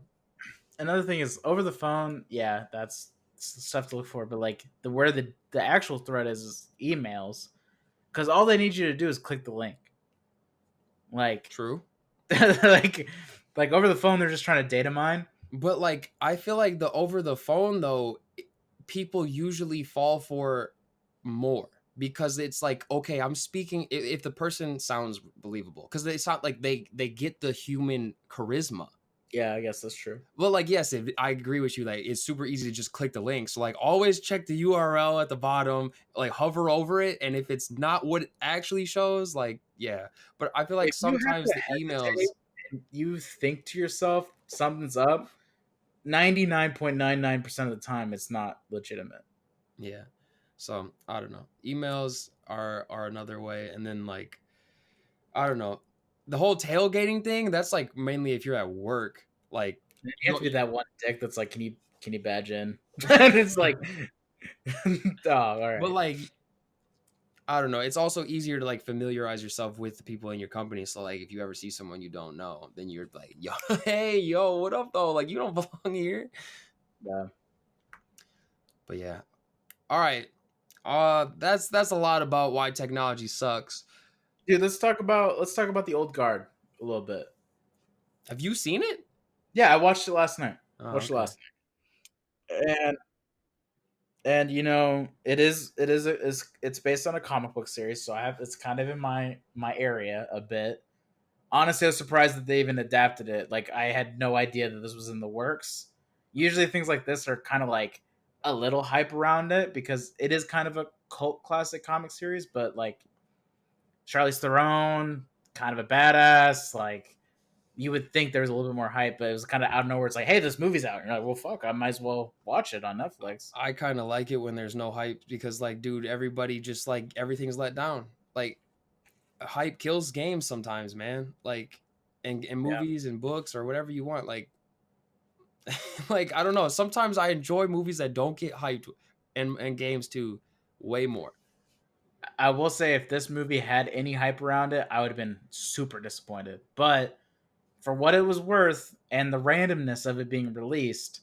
Another thing is over the phone. Yeah, that's stuff to look for. But like where the actual threat is emails, because all they need you to do is click the link. Like, True. like, like over the phone, they're just trying to data mine. But like I feel like the over the phone though, people usually fall for more because it's like, okay, I'm speaking if the person sounds believable because they sound like they get the human charisma. Yeah, I guess that's true. Well, like, yes, I agree with you. Like, it's super easy to just click the link. So, like, always check the URL at the bottom, like, hover over it. And if it's not what it actually shows, like, yeah. But I feel like If you have sometimes to the hesitate emails, and you think to yourself something's up, 99.99% of the time it's not legitimate. yeah. So I don't know. Emails are another way, and then like I don't know, the whole tailgating thing. That's like mainly if you're at work, like You have you, to be that one dick that's like, can you badge in? And it's like, oh, all but right. like I don't know. It's also easier to like familiarize yourself with the people in your company. So like if you ever see someone you don't know, then you're like, yo, hey, yo, what up though? Like you don't belong here. Yeah. But yeah. All right. That's a lot about why technology sucks. Dude, let's talk about the old guard a little bit. Have you seen it? Yeah, I watched it last night. Oh, Watched it okay. last night. And it's based on a comic book series, so it's kind of in my area a bit. Honestly, I was surprised that they even adapted it. Like, I had no idea that this was in the works. Usually things like this are kind of like a little hype around it because it is kind of a cult classic comic series, but like Charlize Theron, kind of a badass, like you would think there was a little bit more hype, but it was kind of out of nowhere. It's like, hey, this movie's out. And you're like, well, fuck, I might as well watch it on Netflix. I kind of like it when there's no hype because like dude, everybody just like everything's let down. Like hype kills games sometimes, man. Like and Yeah. movies and books or whatever you want. Like like I don't know. Sometimes I enjoy movies that don't get hyped, and games too, way more. I will say if this movie had any hype around it, I would have been super disappointed. But for what it was worth and the randomness of it being released,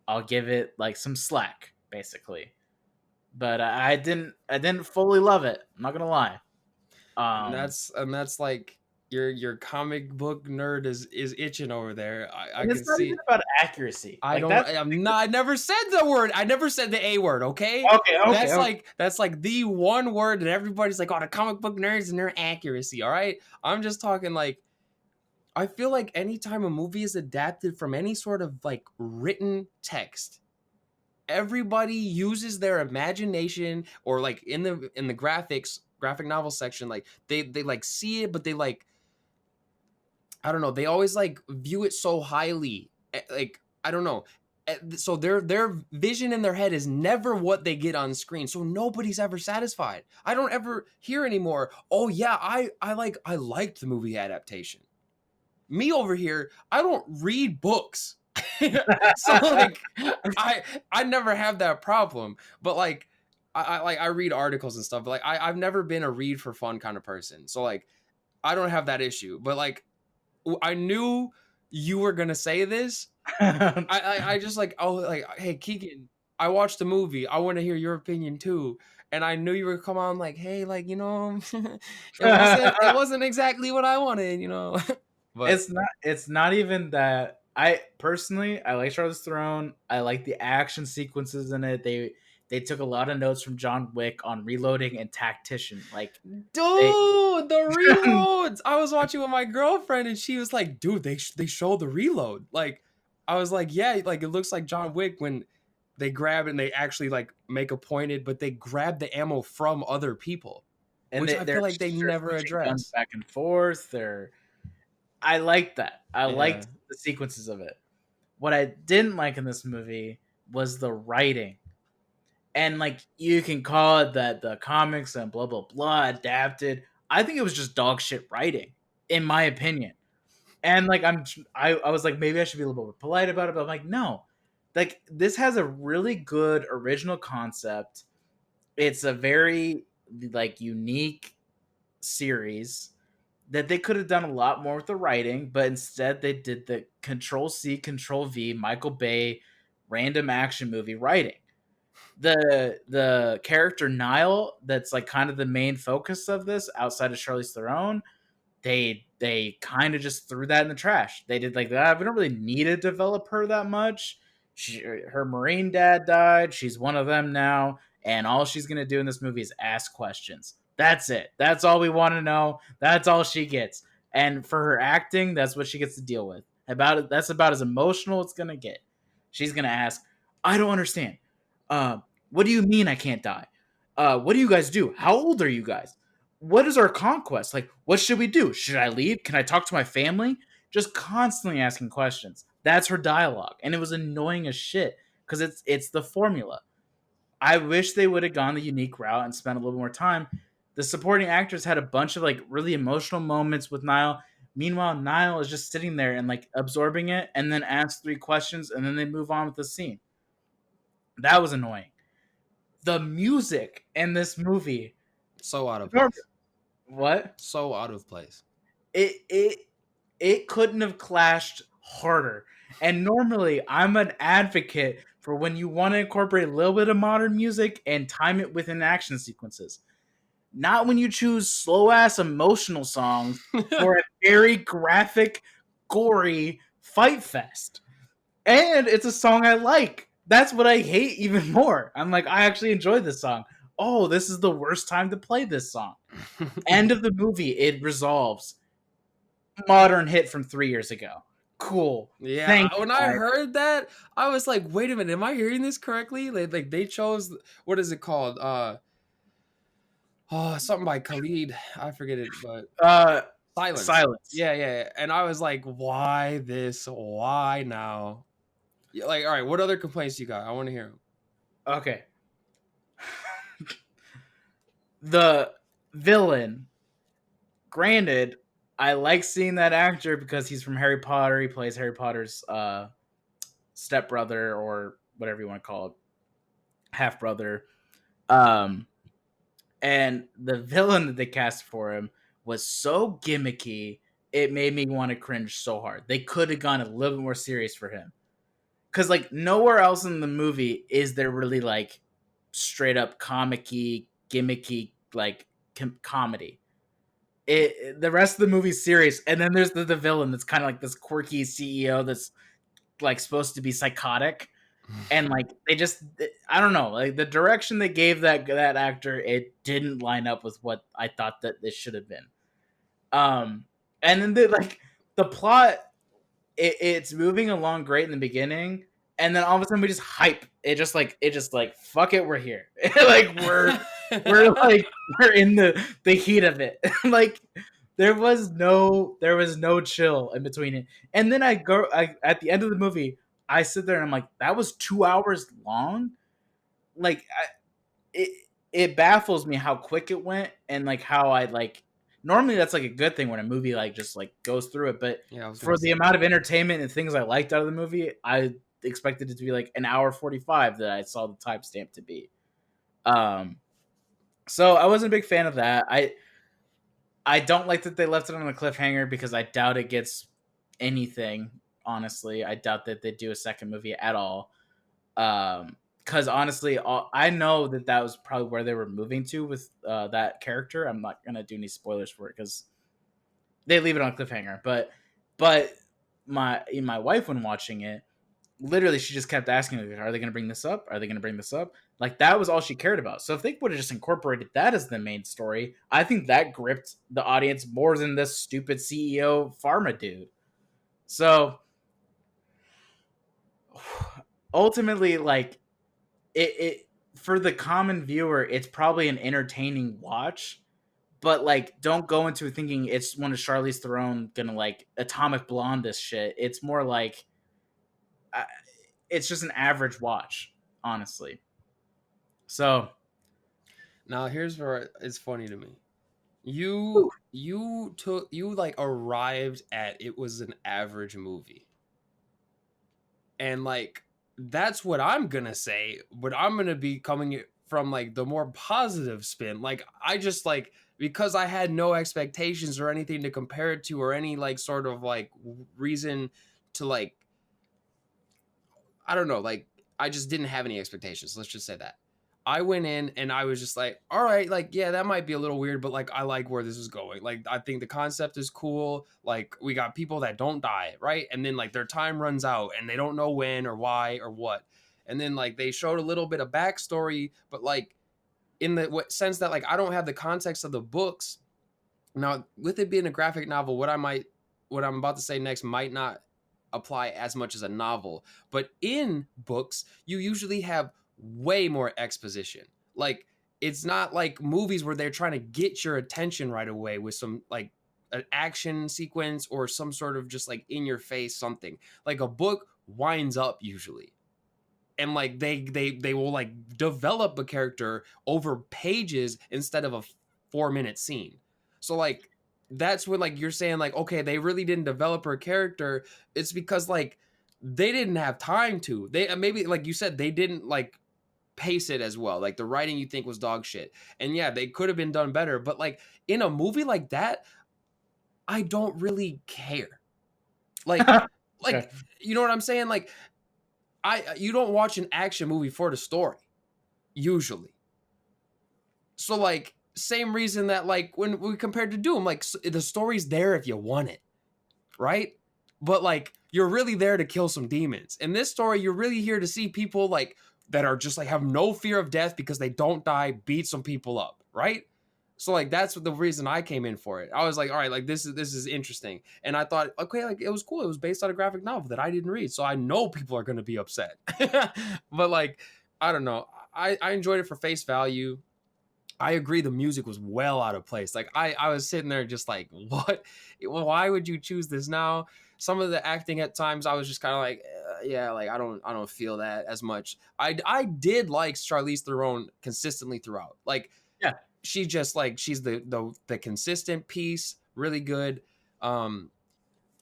I'll give it like some slack, basically. But I didn't fully love it. I'm not gonna lie. Um, And that's like your comic book nerd is itching over there. I and can it's not even see. about accuracy. I Like don't. that's I'm not. I never said the word. I never said the A word. Okay. okay, okay, okay. That's like the one word that everybody's like, oh, the comic book nerds and their accuracy. All right. I'm just talking like I feel like anytime a movie is adapted from any sort of like written text, everybody uses their imagination or like in the graphic novel section, like they like see it, but they like I don't know, they always like view it so highly. Like I don't know. So their vision in their head is never what they get on screen. So nobody's ever satisfied. I don't ever hear anymore. Oh yeah, I liked the movie adaptation. Me over here, I don't read books. So like I never have that problem. But like I read articles and stuff, but like I've never been a read for fun kind of person. So like I don't have that issue. But like I knew you were gonna say this. I just like, oh, like, hey Keegan, I watched the movie. I want to hear your opinion too. And I knew you were come on like, hey, like, you know, it wasn't exactly what I wanted, you know. But It's not even that. I like Charlotte's Throne. I like the action sequences in it. They took a lot of notes from John Wick on reloading and tactician. Like dude, they the reloads. I was watching with my girlfriend and she was like, dude, they show the reload. Like I was like, yeah, like it looks like John Wick when they grab it and they actually like make a pointed, but they grab the ammo from other people, and which I they're feel like they never switching guns address. back and forth. I like that. I Yeah. liked the sequences of it. What I didn't like in this movie was the writing. And like you can call it that the comics and blah blah blah adapted. I think it was just dog shit writing, in my opinion. And like I was like maybe I should be a little more polite about it, but I'm like no, like this has a really good original concept. It's a very like unique series that they could have done a lot more with the writing, but instead they did the Control C, Control V, Michael Bay, random action movie writing. The character Nile, that's like kind of the main focus of this, outside of Charlize Theron, they kind of just threw that in the trash. They did like that. We don't really need to develop her that much. Her Marine dad died. She's one of them now, and all she's gonna do in this movie is ask questions. That's it. That's all we want to know. That's all she gets. And for her acting, that's what she gets to deal with. About it, that's about as emotional it's gonna get. She's gonna ask, "I don't understand. What do you mean I can't die? What do you guys do? How old are you guys? What is our conquest? Like, what should we do? Should I leave? Can I talk to my family?" Just constantly asking questions. That's her dialogue, and it was annoying as shit because it's the formula. I wish they would have gone the unique route and spent a little more time. The supporting actors had a bunch of like really emotional moments with Niall. Meanwhile, Niall is just sitting there and like absorbing it, and then asks 3 questions, and then they move on with the scene. That was annoying. The music in this movie, So out of place. what? So out of place. It couldn't have clashed harder. And normally, I'm an advocate for when you want to incorporate a little bit of modern music and time it within action sequences. Not when you choose slow ass emotional songs for a very graphic, gory fight fest. And it's a song I like. That's what I hate even more. I'm like, I actually enjoy this song. Oh, this is the worst time to play this song. End of the movie, it resolves. Modern hit from 3 years ago. Cool. Yeah, Thank when you. I heard that, I was like, "Wait a minute, am I hearing this correctly?" Like they chose what is it called? Oh, something by Khalid. I forget it, but Silence. Silence. Yeah. And I was like, "Why this? Why now?" Yeah, like, all right, what other complaints you got? I want to hear them. Okay. The villain. Granted, I like seeing that actor because he's from Harry Potter. He plays Harry Potter's stepbrother or whatever you want to call it, half brother. Um, and the villain that they cast for him was so gimmicky, it made me want to cringe so hard. They could have gone a little bit more serious for him. Because, like, nowhere else in the movie is there really, like, straight up comic-y, gimmicky, like, comedy. The rest of the movie's serious, and then there's the villain that's kind of like this quirky CEO that's, like, supposed to be psychotic. And like they just, I don't know, like the direction they gave that actor, it didn't line up with what I thought that this should have been. And then the plot, it's moving along great in the beginning, and then all of a sudden we just hype. It just like fuck it, we're here. Like we're in the heat of it. Like there was no chill in between it. And then at the end of the movie, I sit there and I'm like, that was 2 hours long. Like it baffles me how quick it went, and like how I like. Normally that's like a good thing when a movie like just like goes through it, but Yeah, for the amount of entertainment and things I liked out of the movie, I expected it to be like an hour 45 that I saw the timestamp to be. So I wasn't a big fan of that. I don't like that they left it on a cliffhanger because I doubt it gets anything. Honestly, I doubt that they do a second movie at all. Because honestly, I know that was probably where they were moving to with that character. I'm not gonna do any spoilers for it because they leave it on a cliffhanger. But my wife, when watching it, literally she just kept asking, like, "Are they gonna bring this up? Are they gonna bring this up?" Like that was all she cared about. So if they would have just incorporated that as the main story, I think that gripped the audience more than this stupid CEO pharma dude. So ultimately, like it for the common viewer, it's probably an entertaining watch, but like don't go into it thinking it's one of Charlize Theron gonna like atomic blonde this shit. It's more like it's just an average watch, honestly. So now here's where it's funny to me. ooh, You like arrived at it was an average movie. And like that's what I'm gonna say, but I'm gonna be coming from like the more positive spin. Like I just like because I had no expectations or anything to compare it to or any like sort of like reason to like I don't know, like I just didn't have any expectations. Let's just say that. I went in and I was just like, all right, like, yeah, that might be a little weird, but like, I like where this is going. Like, I think the concept is cool. Like, we got people that don't die, right? And then like their time runs out and they don't know when or why or what. And then like they showed a little bit of backstory, but like in the sense that like I don't have the context of the books. Now, with it being a graphic novel, what I'm about to say next might not apply as much as a novel, but in books, you usually have way more exposition. Like it's not like movies where they're trying to get your attention right away with some like an action sequence or some sort of just like in your face something. Like a book winds up usually, and like they will like develop a character over pages instead of a 4 minute scene. So like that's what like you're saying like okay they really didn't develop her character. It's because like they didn't have time to. They maybe like you said they didn't like pace it as well. Like the writing you think was dog shit. And yeah, they could have been done better, but like in a movie like that, I don't really care. Like Okay. like you know what I'm saying? Like you don't watch an action movie for the story usually. So like same reason that like when we compared to Doom, like the story's there if you want it, right? But like you're really there to kill some demons. In this story, you're really here to see people like that are just like have no fear of death because they don't die, beat some people up, right? So like that's the reason I came in for it. I was like, all right, like this is interesting, and I thought, okay, like it was cool. It was based on a graphic novel that I didn't read, so I know people are gonna be upset. But like, I don't know. I enjoyed it for face value. I agree the music was well out of place. Like I was sitting there just like, what? Why would you choose this now? Some of the acting at times I was just kind of like, yeah, like I don't feel that as much. I did like Charlize Theron consistently throughout. Like Yeah. she just like she's the consistent piece, really good. Um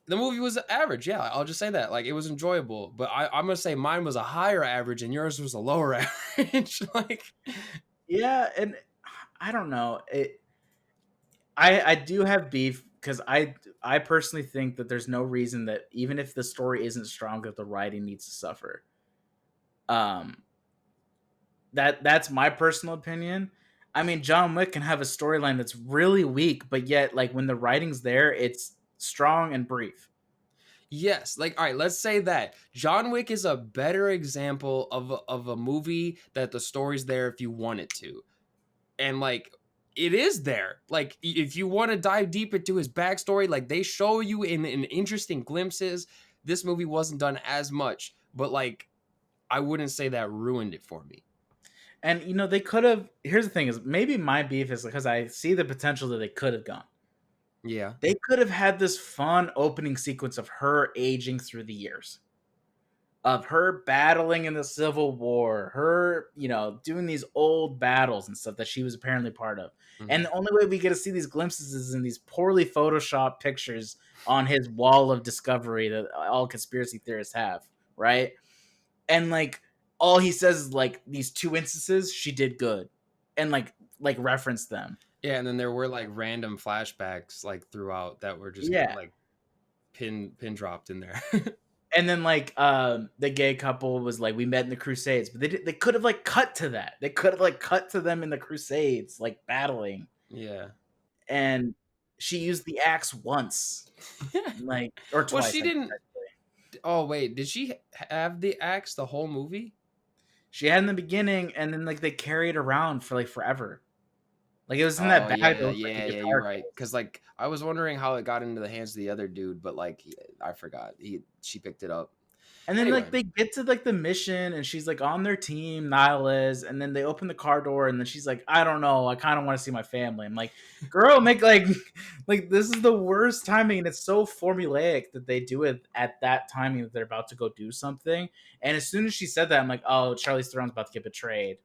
the movie was average, yeah. I'll just say that. Like it was enjoyable, but I'm gonna say mine was a higher average and yours was a lower average. Like Yeah, and I don't know. I do have beef because I personally think that there's no reason that even if the story isn't strong, that the writing needs to suffer. Um, that's my personal opinion. I mean, John Wick can have a storyline that's really weak, but yet like when the writing's there, it's strong and brief. yes, like all right, let's say that John Wick is a better example of a movie that the story's there if you want it to. And like it is there. Like if you want to dive deep into his backstory, like they show you in interesting glimpses. This movie wasn't done as much, but like I wouldn't say that ruined it for me. And you know, they could have. Here's the thing: is maybe my beef is because I see the potential that they could have gone. Yeah. They could have had this fun opening sequence of her aging through the years, of her battling in the Civil War, her, you know, doing these old battles and stuff that she was apparently part of. And Mhm. the only way we get to see these glimpses is in these poorly photoshopped pictures on his wall of discovery that all conspiracy theorists have, right? And like all he says is like these two instances she did good and like reference them. Yeah, and then there were like random flashbacks like throughout that were just Yeah. like pin dropped in there. And then like the gay couple was like we met in the Crusades, but they could have like cut to that. They could have like cut to them in the Crusades like battling, Yeah. and she used the axe once, like or Well, twice. she didn't. Oh wait, did she have the axe the whole movie? She had in the beginning, and then like they carry it around for like forever. Like it was in that Oh bag yeah, that yeah, looks like a yeah, yeah. You're guitar right. case. Because like I was wondering how it got into the hands of the other dude, but like I forgot. She picked it up. And then Anyway, like they get to like the mission and she's like on their team, Nyla is, and then they open the car door and then she's like, I don't know, I kind of want to see my family. I'm like, girl, make like like this is the worst timing and it's so formulaic that they do it at that timing that they're about to go do something. And as soon as she said that, I'm like, oh, Charlize Theron's about to get betrayed.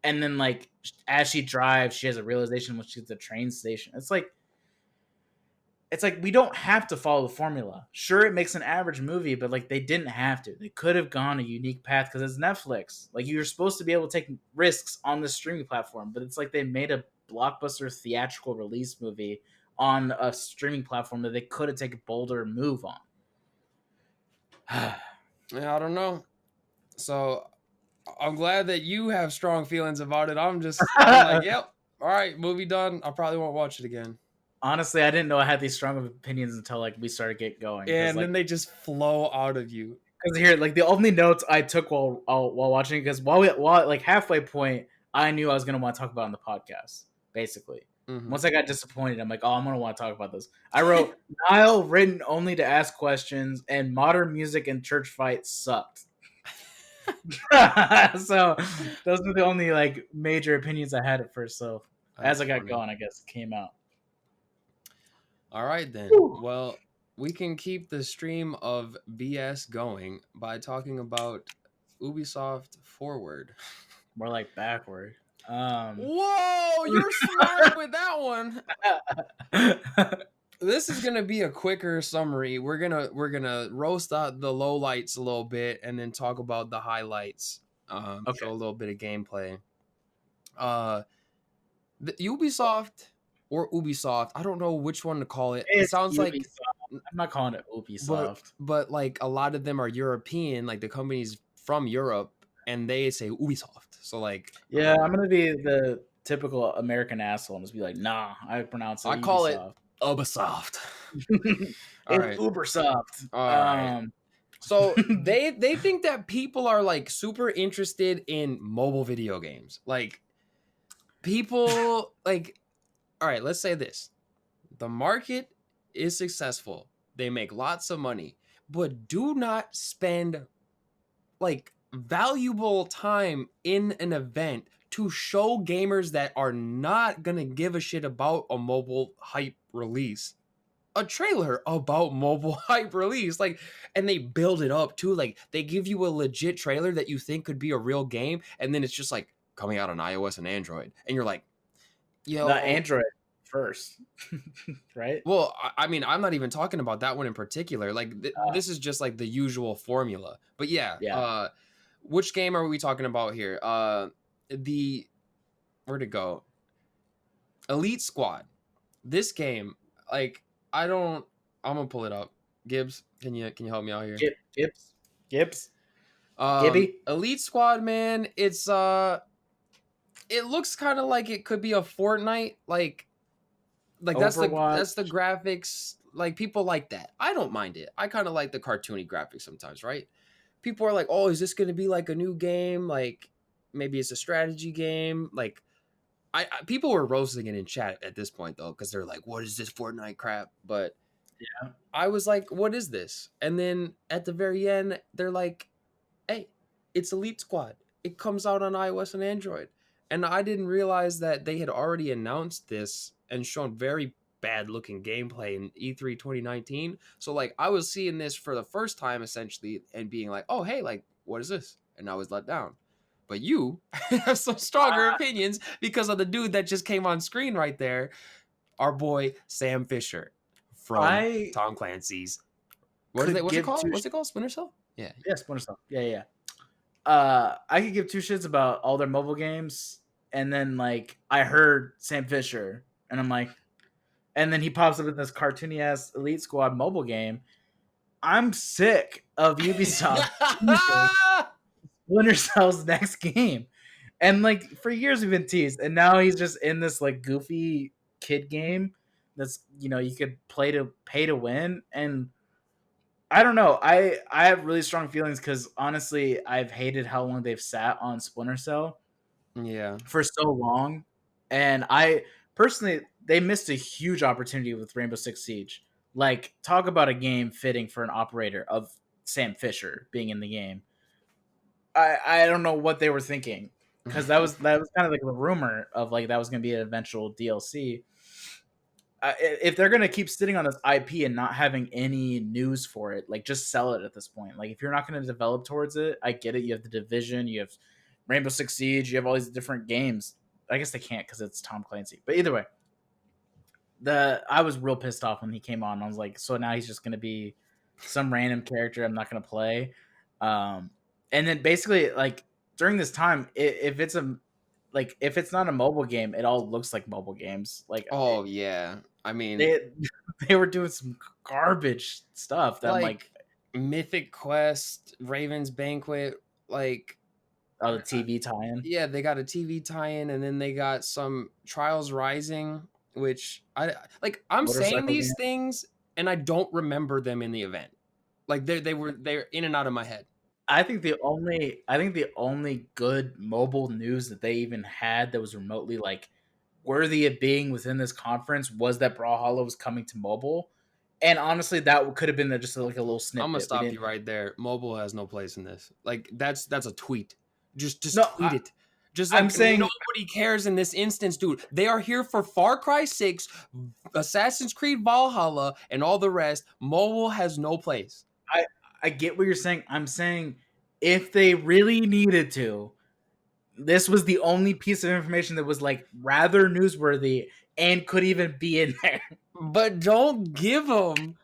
And then like as she drives, she has a realization when she's at the train station. It's like we don't have to follow the formula. Sure, it makes an average movie, but like they didn't have to. They could have gone a unique path because it's Netflix. Like you're supposed to be able to take risks on the streaming platform, but it's like they made a blockbuster theatrical release movie on a streaming platform that they could have taken a bolder move on. yeah, I don't know. So I'm glad that you have strong feelings about it. I'm like, yep, all right, movie done. I probably won't watch it again. Honestly, I didn't know I had these strong opinions until like we started get going. Because And like, then they just flow out of you. because here, like the only notes I took while watching, because while like halfway point, I knew I was gonna want to talk about it on the podcast. Basically, once I got disappointed, I'm like, oh, I'm gonna want to talk about this. I wrote Nile written only to ask questions, and modern music and church fights sucked. So those were the only like major opinions I had at first. So as I got going, I guess it came out. All right then. Whew. Well, we can keep the stream of BS going by talking about Ubisoft Forward. More like backward. Whoa, you're smart with that one. This is gonna be a quicker summary. We're gonna roast out the lowlights a little bit and then talk about the highlights. Okay. Show a little bit of gameplay. The Ubisoft or Ubisoft, I don't know which one to call it. It sounds Ubisoft. like I'm not calling it Ubisoft. but like a lot of them are European, like the companies from Europe, and they say Ubisoft. So like, yeah, I'm gonna be the typical American asshole and just be like, nah, I pronounce it. I call it Ubisoft. All right, Ubersoft. all right. So they think that people are like super interested in mobile video games. Like people like, all right, let's say this. The market is successful. They make lots of money, but do not spend like valuable time in an event to show gamers that are not going to give a shit about a mobile hype release a trailer about mobile hype release, like, and they build it up too. Like they give you a legit trailer that you think could be a real game, and then it's just like coming out on iOS and Android, and you're like, yo, not Android first, right? Well, I mean, I'm not even talking about that one in particular. Like this is just like the usual formula. But yeah. Which game are we talking about here? The where'd it go? Elite Squad. This game, like. I'm gonna pull it up. Gibbs, can you help me out here? Gibbs, Gibby. Elite Squad, man. It's it looks kind of like it could be a Fortnite, like that's the graphics. Like people like that. I don't mind it. I kind of like the cartoony graphics sometimes, right? People are like, oh, is this gonna be like a new game? Like maybe it's a strategy game, like. People were roasting it in chat at this point though, because they're like, "What is this Fortnite crap?" But yeah, I was like, "What is this?" And then at the very end, they're like, "Hey, it's Elite Squad. It comes out on iOS and Android." And I didn't realize that they had already announced this and shown very bad looking gameplay in E3 2019. So like, I was seeing this for the first time essentially and being like, "Oh, hey, like, what is this?" And I was let down. But you have some stronger opinions because of the dude that just came on screen right there, our boy Sam Fisher from Tom Clancy's. What's it called? What's it called? Splinter Cell? Yeah, Splinter Cell. Yeah. I could give two shits about all their mobile games, and then like I heard Sam Fisher, and I'm like, and then he pops up in this cartoony ass Elite Squad mobile game. I'm sick of Ubisoft. Splinter Cell's next game, and like for years we've been teased, and now he's just in this like goofy kid game that's you could pay to win, and I don't know. I have really strong feelings because honestly, I've hated how long they've sat on Splinter Cell. Yeah, for so long, and I personally they missed a huge opportunity with Rainbow Six Siege. Like talk about a game fitting for an operator of Sam Fisher being in the game. I don't know what they were thinking because that was kind of like the rumor of like that was going to be an eventual DLC. If they're going to keep sitting on this IP and not having any news for it, like just sell it at this point. Like if you're not going to develop towards it, I get it. You have the Division, you have Rainbow Six Siege, you have all these different games. I guess they can't because it's Tom Clancy. But either way, I was real pissed off when he came on. I was like, so now he's just going to be some random character I'm not going to play. And then basically, like during this time, if it's not a mobile game, it all looks like mobile games. Like, yeah. I mean, they were doing some garbage stuff that like, Mythic Quest, Raven's Banquet, like Oh, the TV tie-in. Yeah, they got a TV tie-in, and then they got some Trials Rising, which I like. I'm saying Motorcycle game. these things, and I don't remember them in the event. Like they're in and out of my head. I think the only good mobile news that they even had that was remotely like worthy of being within this conference was that Brawlhalla was coming to mobile. And honestly, that could have been just like a little I'm gonna snippet. We stop didn't. you right there. Mobile has no place in this. Like that's a tweet. Just No, tweet it. Just I'm like saying, nobody cares in this instance, dude. They are here for Far Cry 6, Assassin's Creed Valhalla, and all the rest. Mobile has no place. I I get what you're saying. I'm saying if they really needed to, this was the only piece of information that was like rather newsworthy and could even be in there. But don't give them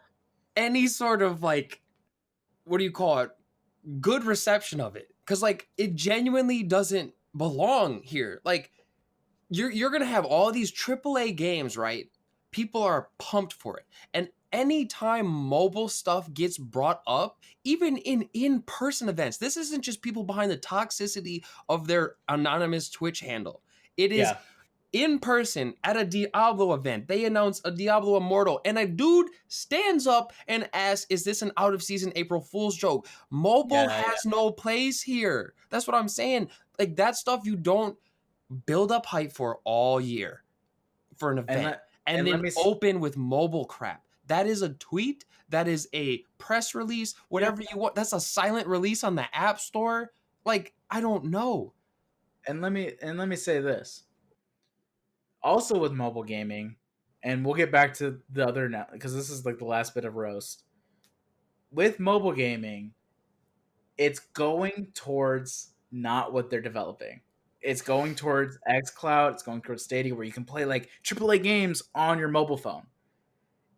any sort of like, what do you call it, good reception of it, because like it genuinely doesn't belong here. Like you're gonna have all these AAA games, right? People are pumped for it, and anytime mobile stuff gets brought up, even in in-person events, this isn't just people behind the toxicity of their anonymous Twitch handle. It is Yeah, in person at a Diablo event. They announce a Diablo Immortal, and a dude stands up and asks, "Is this an out of season April Fool's joke?" Mobile yeah, has no place here. That's what I'm saying. Like that stuff you don't build up hype for all year for an and event let and and let then me. open with mobile crap. That is a tweet. That is a press release. Yeah, Whatever you want. That's a silent release on the App Store. Like I don't know. and let me say this. Also with mobile gaming, and we'll get back to the other now because this is like the last bit of roast. With mobile gaming, it's going towards not what they're developing. It's going towards xCloud, it's going towards Stadia where you can play like AAA games on your mobile phone.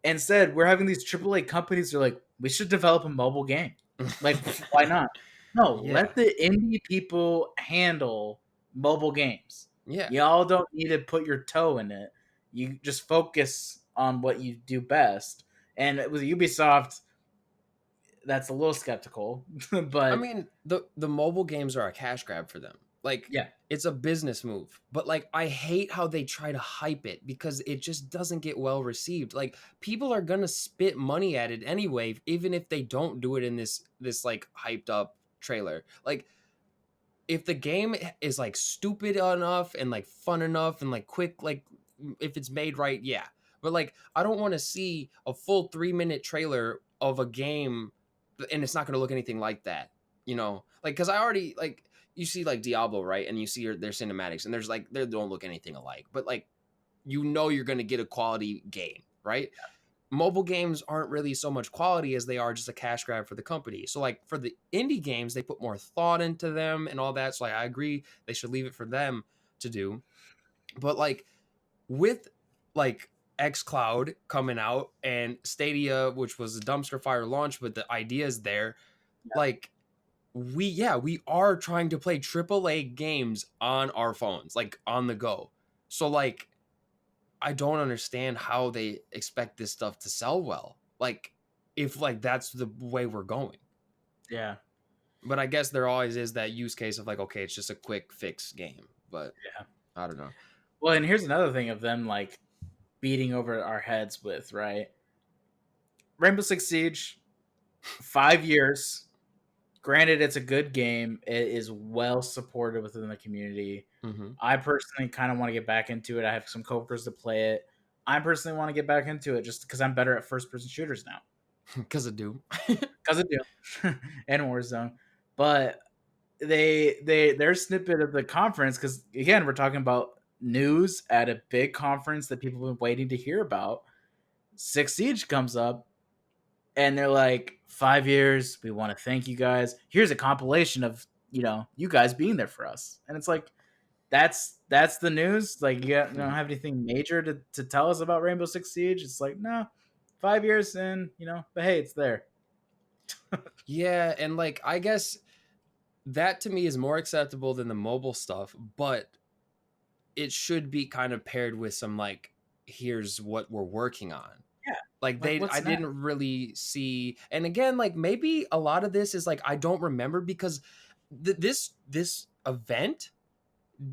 Instead, we're having these AAA companies that are like, we should develop a mobile game. Like, why not? No, Yeah. let the indie people handle mobile games. Yeah. Y'all don't need to put your toe in it. You just focus on what you do best. And with Ubisoft, that's a little skeptical, I but mean, the mobile games are a cash grab for them. Like yeah, it's a business move. But like I hate how they try to hype it because it just doesn't get well received. Like people are going to spit money at it anyway even if they don't do it in this like hyped up trailer. Like if the game is like stupid enough and like fun enough and like quick, like if it's made right, yeah. But like I don't want to see a full 3-minute trailer of a game and it's not going to look anything like that, you know? Like cuz I already like you see like Diablo, right? And you see their cinematics and there's like they don't look anything alike. But like you know you're going to get a quality game, right? Mobile games aren't really so much quality as they are just a cash grab for the company. So like for the indie games, they put more thought into them and all that. So like, I agree they should leave it for them to do. But like with like xCloud coming out and Stadia, which was a dumpster fire launch, but the idea is there. Like we are trying to play AAA games on our phones, like on the go. So like I don't understand how they expect this stuff to sell well. Like, if like that's the way we're going. yeah, But I guess there always is that use case of like, okay, it's just a quick fix game. But yeah. I don't know. Well, and here's another thing of them like beating over our heads with, right? Rainbow Six Siege, 5 years. Granted, it's a good game. It is well supported within the community. Mm-hmm. I personally kind of want to get back into it. I have some coworkers that play it. I personally want to get back into it just because I'm better at first-person shooters now. Because of Doom. Because of Doom and Warzone. But their snippet of the conference, because again, we're talking about news at a big conference that people have been waiting to hear about. Six Siege comes up and they're like, 5 years, we want to thank you guys. Here's a compilation of, you guys being there for us. And it's like, that's the news. Like, you don't have anything major to tell us about Rainbow Six Siege. It's like, no, 5 years in, but hey, it's there. Yeah, and like I guess that to me is more acceptable than the mobile stuff, but it should be kind of paired with some like here's what we're working on. Yeah. Like Like, I what's next? didn't really see, and again like maybe a lot of this is like I don't remember because this event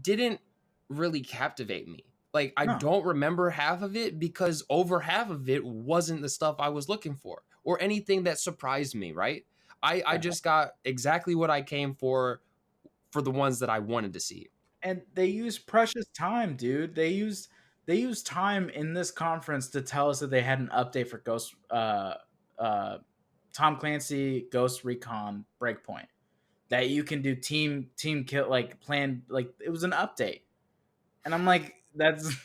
didn't really captivate me. Like, I No. don't remember half of it because over half of it wasn't the stuff I was looking for or anything that surprised me, right? I Yeah. just got exactly what I came for the ones that I wanted to see. And they use precious time, dude. They used time in this conference to tell us that they had an update for Ghost uh Tom Clancy Ghost Recon Breakpoint. That you can do team kill, like plan, like it was an update. And I'm like, that's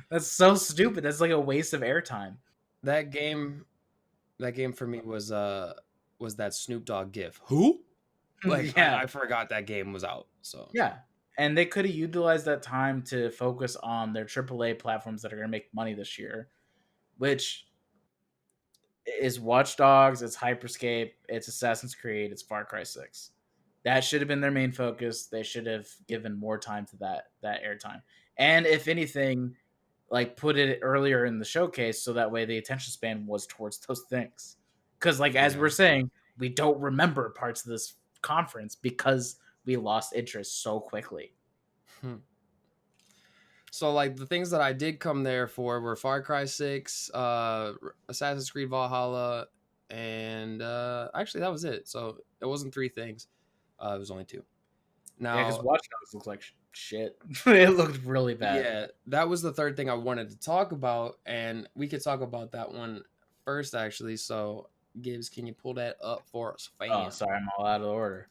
that's so stupid. That's like a waste of airtime. That game for me was that Snoop Dogg gif. Who? Like Yeah. I forgot that game was out. So Yeah. And they could have utilized that time to focus on their AAA platforms that are going to make money this year, which is Watch Dogs, it's Hyperscape, it's Assassin's Creed, it's Far Cry 6. That should have been their main focus. They should have given more time to that airtime. And if anything, like put it earlier in the showcase so that way the attention span was towards those things. Cuz like as yeah. we're saying, we don't remember parts of this conference because we lost interest so quickly. Hmm. So like the things that I did come there for were Far Cry 6, Assassin's Creed Valhalla, and actually that was it. So it wasn't three things. It was only two. Yeah, cuz Now, Watch Dogs looks like shit. It looked really bad. yeah, that was the third thing I wanted to talk about, and we could talk about that one first actually. So Gibbs, can you pull that up for us, Oh, fam? sorry, I'm all out of order.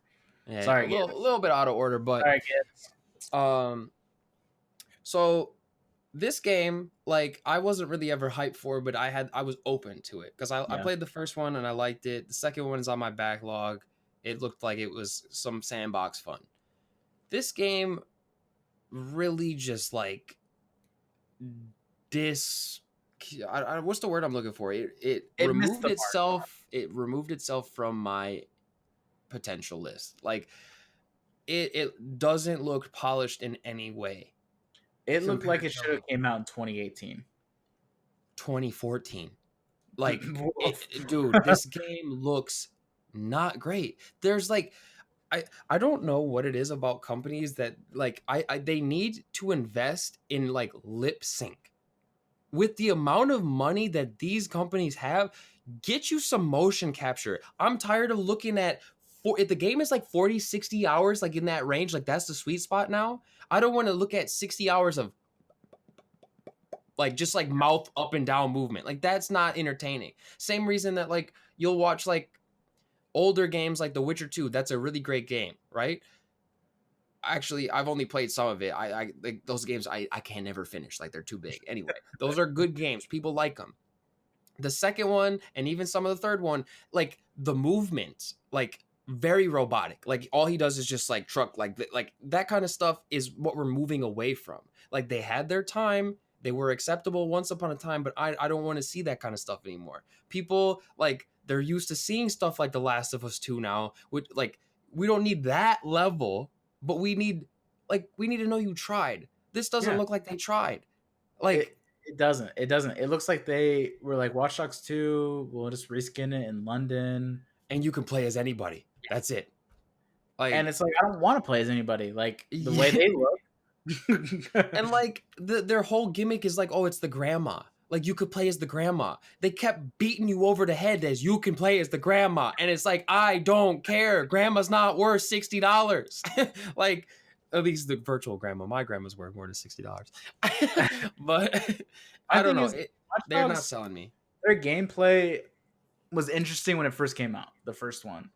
Yeah, a Sorry, little bit out of order, but Sorry, kids. um so this game, like I wasn't really ever hyped for, but I was open to it because I Yeah. played the first one and I liked it. The second one is on my backlog. It looked like it was some sandbox fun. This game really just like dis what's the word I'm looking for? It It missed removed the mark. itself from my potential list. Like it doesn't look polished in any way It looked like compared it to should have came out in 2018. 2014. Like Woof. dude, this game looks not great. There's like I don't know what it is about companies that like I they need to invest in like lip sync. With the amount of money that these companies have, get you some motion capture. I'm tired of looking at if the game is like 40, 60 hours, like in that range, like that's the sweet spot now. I don't want to look at 60 hours of like just like mouth up and down movement. Like that's not entertaining. Same reason that like you'll watch like older games like The Witcher 2. That's a really great game, right? Actually, I've only played some of it. I like those games I can never finish. Like they're too big. Anyway, those are good games. People like them. The second one and even some of the third one, like the movement, like very robotic. Like all he does is just like truck, like that kind of stuff is what we're moving away from. Like they had their time, they were acceptable once upon a time, but I don't want to see that kind of stuff anymore. People like they're used to seeing stuff like The Last of Us 2 now, which like we don't need that level, but we need to know you tried. This doesn't Yeah. look like they tried. It Like it doesn't. It doesn't. It looks like they were like Watch Dogs 2, we'll just reskin it in London. and you can play as anybody. That's it. And Like it's like I don't want to play as anybody. Like the way yeah. they look. And like their whole gimmick is like, oh, it's the grandma. Like you could play as the grandma. They kept beating you over the head as you can play as the grandma, and it's like I don't care. Grandma's not worth $60. Like at least the virtual grandma. My grandma's worth more than $60. But My I don't thing know. is Watch They're not Dogs, selling me. their gameplay was interesting when it first came out, the first one.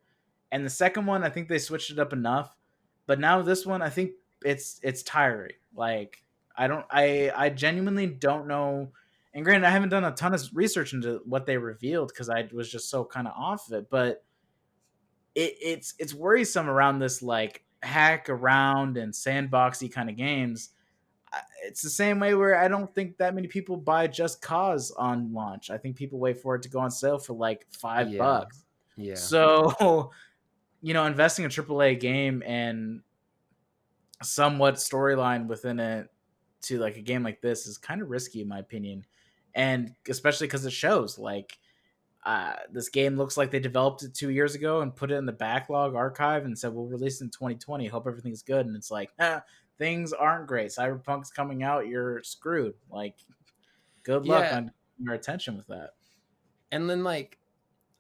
And the second one, I think they switched it up enough. But now this one, I think it's tiring. Like I genuinely don't know. And granted, I haven't done a ton of research into what they revealed because I was just so kind of off of it. But it's worrisome around this like hack around and sandboxy kind of games. It's the same way where I don't think that many people buy Just Cause on launch. I think people wait for it to go on sale for like Yeah. $5. Yeah. So, investing a AAA game and somewhat storyline within it to like a game like this is kind of risky in my opinion. And especially because it shows like This game looks like they developed it 2 years ago and put it in the backlog archive and said we'll release it in 2020. Hope everything's good. And it's like, things aren't great. Cyberpunk's coming out. You're screwed. Like, good luck Yeah, on your attention with that. and then like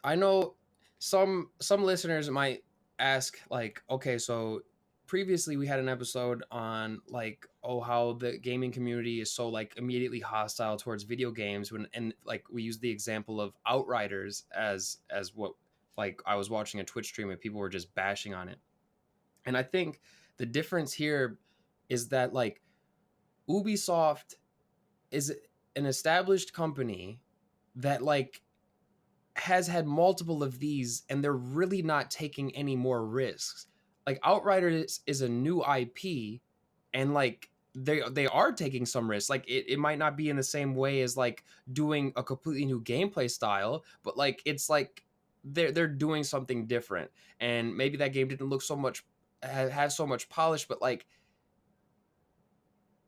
I know some listeners might ask like, okay, so previously we had an episode on like, oh, how the gaming community is so like immediately hostile towards video games when, and like we used the example of Outriders as what, like I was watching a Twitch stream and people were just bashing on it. And I think the difference here is that like Ubisoft is an established company that like has had multiple of these and they're really not taking any more risks. Like Outriders is a new IP and like they are taking some risks. Like it might not be in the same way as like doing a completely new gameplay style, but like it's like they're doing something different. And maybe that game didn't look so much have so much polish, but like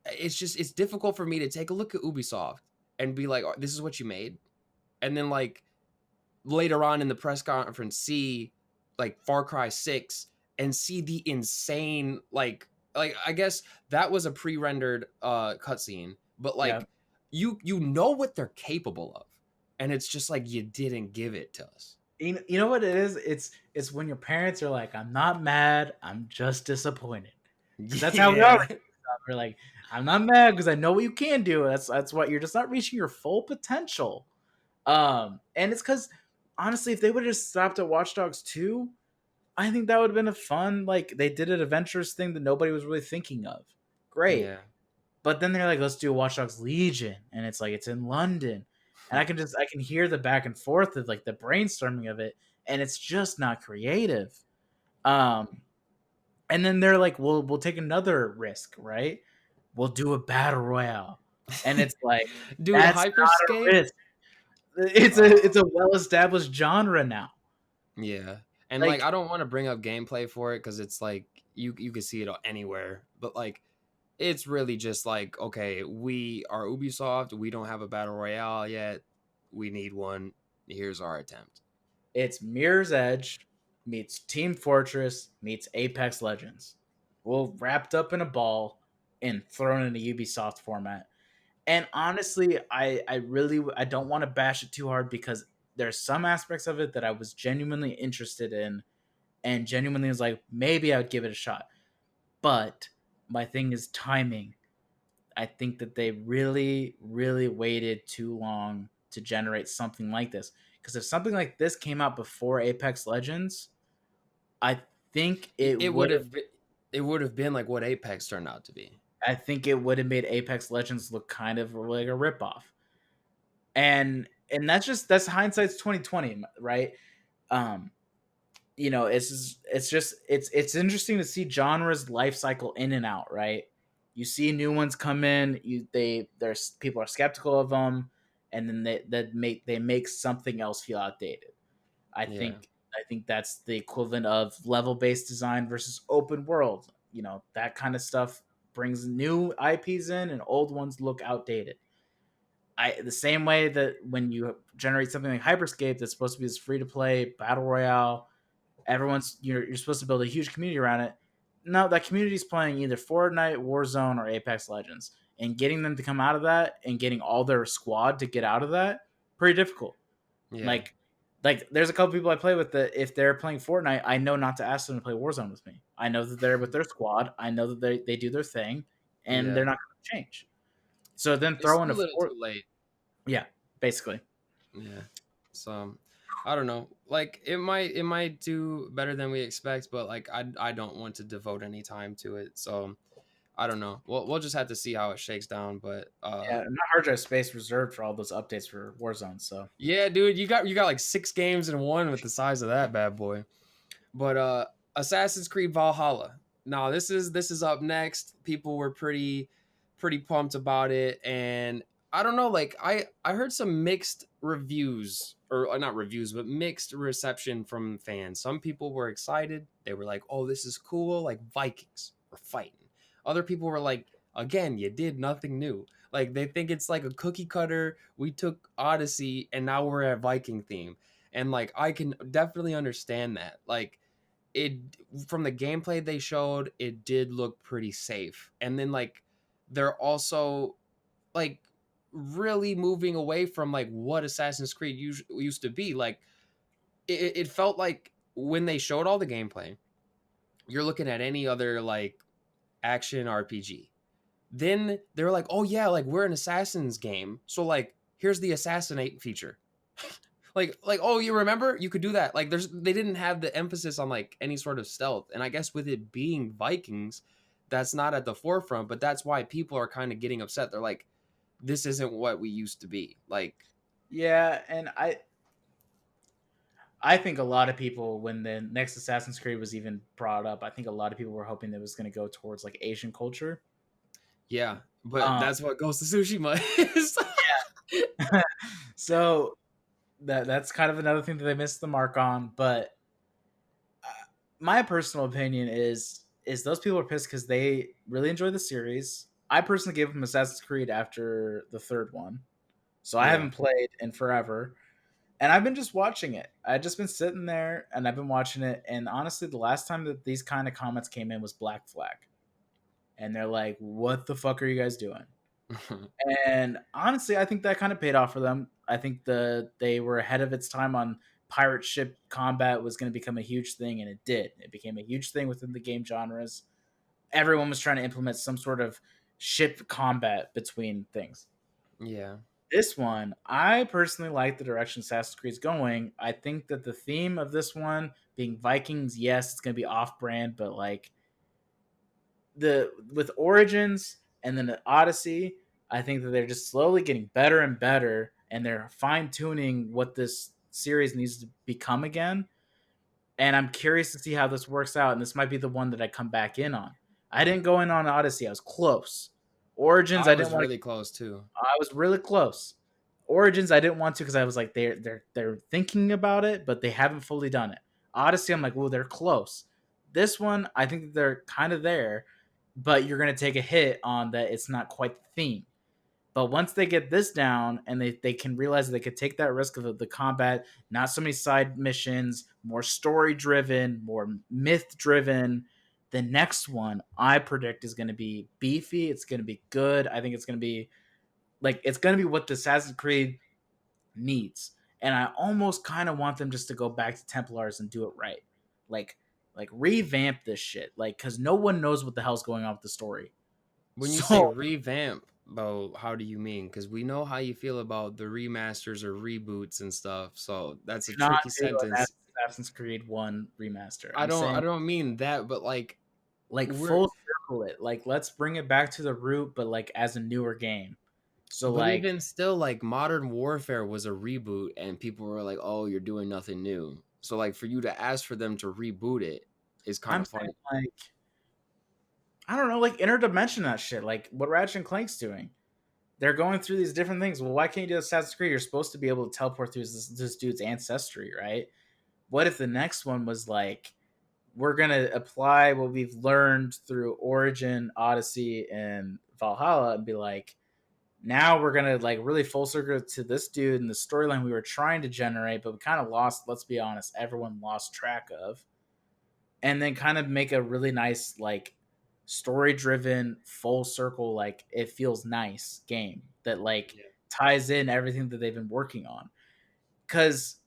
it's difficult for me to take a look at Ubisoft and be like, oh, this is what you made. And then like later on in the press conference see like Far Cry 6 and see the insane like I guess that was a pre-rendered cutscene, but Yeah. like you know what they're capable of, and it's just like you didn't give it to us. You know what it is? It's when your parents are like, I'm not mad, I'm just disappointed. Because that's how we are. Yeah. We're like, I'm not mad because I know what you can do. That's what you're just not reaching your full potential. And it's because honestly, if they would have just stopped at Watch Dogs 2, I think that would have been a fun, like they did an adventurous thing that nobody was really thinking of. Great. Yeah. But then they're like, let's do a Watch Dogs Legion, and it's like it's in London, and I can hear the back and forth of like the brainstorming of it, and it's just not creative. Um, and then they're like, we'll take another risk, right? We'll do a battle royale, and it's like Dude, that's not a Hyperscape. risk. It's a well established genre now. Yeah. And like Like I don't want to bring up gameplay for it because it's like you can see it anywhere, but like it's really just like, okay, we are Ubisoft, we don't have a battle royale yet, we need one, here's our attempt. it's Mirror's Edge meets Team Fortress meets Apex Legends, well wrapped up in a ball and thrown in a Ubisoft format. And honestly, I don't want to bash it too hard because there's some aspects of it that I was genuinely interested in and genuinely was like, maybe I would give it a shot. But my thing is timing. I think that they really, really waited too long to generate something like this. Because if something like this came out before Apex Legends, I think it It would would have. have it would have been like what Apex turned out to be. I think it would have made Apex Legends look kind of like a ripoff. And that's hindsight's 2020, right? Um, it's interesting to see genres life cycle in and out, right? You see new ones come in, there's people are skeptical of them, and then they make something else feel outdated. I Yeah. think I think that's the equivalent of level based design versus open world. That kind of stuff brings new IPs in, and old ones look outdated. The same way that when you generate something like Hyperscape that's supposed to be this free to play battle royale, you're supposed to build a huge community around it. No, that community is playing either Fortnite, Warzone, or Apex Legends, and getting them to come out of that and getting all their squad to get out of that, pretty difficult. Yeah. Like there's a couple people I play with that if they're playing Fortnite, I know not to ask them to play Warzone with me. I know that they're with their squad. I know that they do their thing, and Yeah. they're not going to change. So then It's throw in too a little too late. yeah, basically. Yeah. So I don't know. Like it might do better than we expect, but like I don't want to devote any time to it. So I don't know. We'll just have to see how it shakes down. But Yeah, and my hard drive space reserved for all those updates for Warzone. So yeah, dude, you got like 6 games in one with the size of that bad boy. But Assassin's Creed Valhalla. Now this is up next. People were pretty pumped about it, and I don't know, like I heard some mixed reviews, or not reviews, but mixed reception from fans. Some people were excited. They were like, "Oh, this is cool, like Vikings were fighting." Other people were like, "Again, you did nothing new." Like they think it's like a cookie cutter. We took Odyssey and now we're at Viking theme. And like I can definitely understand that. Like it from the gameplay they showed, it did look pretty safe. And then like they're also like really moving away from like what Assassin's Creed used to be. Like it felt like when they showed all the gameplay, you're looking at any other like action RPG. Then they're like, oh yeah, like we're an Assassin's game, so like here's the assassinate feature. like oh, you remember you could do that. Like they didn't have the emphasis on like any sort of stealth, and I guess with it being Vikings, that's not at the forefront, but that's why people are kind of getting upset. They're like, this isn't what we used to be. Like, Yeah, and I think a lot of people, when the next Assassin's Creed was even brought up, I think a lot of people were hoping that it was going to go towards like Asian culture. yeah, but Um, that's what Ghost of Tsushima is. yeah. So that's kind of another thing that they missed the mark on. But my personal opinion is those people are pissed because they really enjoy the series. I personally gave them Assassin's Creed after the third one, so I Yeah. haven't played in forever. And I've been just watching it. I've just been sitting there and I've been watching it. And honestly, the last time that these kind of comments came in was Black Flag. And they're like, what the fuck are you guys doing? And honestly, I think that kind of paid off for them. I think they were ahead of its time on pirate ship combat was going to become a huge thing, and it did. It became a huge thing within the game genres. Everyone was trying to implement some sort of ship combat between things. Yeah. This one, I personally like the direction Assassin's Creed's going. I think that the theme of this one being Vikings, yes, it's gonna be off-brand, but like the with Origins and then the Odyssey, I think that they're just slowly getting better and better, and they're fine-tuning what this series needs to become again. And I'm curious to see how this works out. And this might be the one that I come back in on. I didn't go in on Odyssey. I was close. Origins, I I didn't was want to. really close too. I was really close. Origins, I didn't want to because I was like they're thinking about it, but they haven't fully done it. Odyssey, I'm like, well, they're close. This one, I think they're kind of there, but you're gonna take a hit on that. It's not quite the theme. But once they get this down and they can realize that they could take that risk of the combat, not so many side missions, more story driven, more myth driven. The next one I predict is going to be beefy. It's going to be good. I think it's going to be it's going to be what the Assassin's Creed needs. And I almost kind of want them just to go back to Templars and do it right. Like revamp this shit. Like cuz no one knows what the hell's going on with the story. When you say So revamp, Bo, how do you mean? Because we know how you feel about the remasters or reboots and stuff. So that's a not tricky do an sentence. Assassin's Creed 1 remaster. I I'm don't I saying don't mean that, but like we're full circle it. Like let's bring it back to the root, but like as a newer game. So but like even still, like Modern Warfare was a reboot, and people were like, "Oh, you're doing nothing new." So like for you to ask for them to reboot it is kind I'm of saying funny. like I don't know, like interdimension that shit. Like what Ratchet and Clank's doing. They're going through these different things. Well, why can't you do Assassin's Creed? You're supposed to be able to teleport through this dude's ancestry, right? What if the next one was like, we're gonna apply what we've learned through Origin, Odyssey, and Valhalla, and be like, now we're gonna like really full circle to this dude and the storyline we were trying to generate, but we kind of lost. Let's be honest, everyone lost track of, and then kind of make a really nice like story driven full circle like it feels nice game that like Yeah. ties in everything that they've been working on because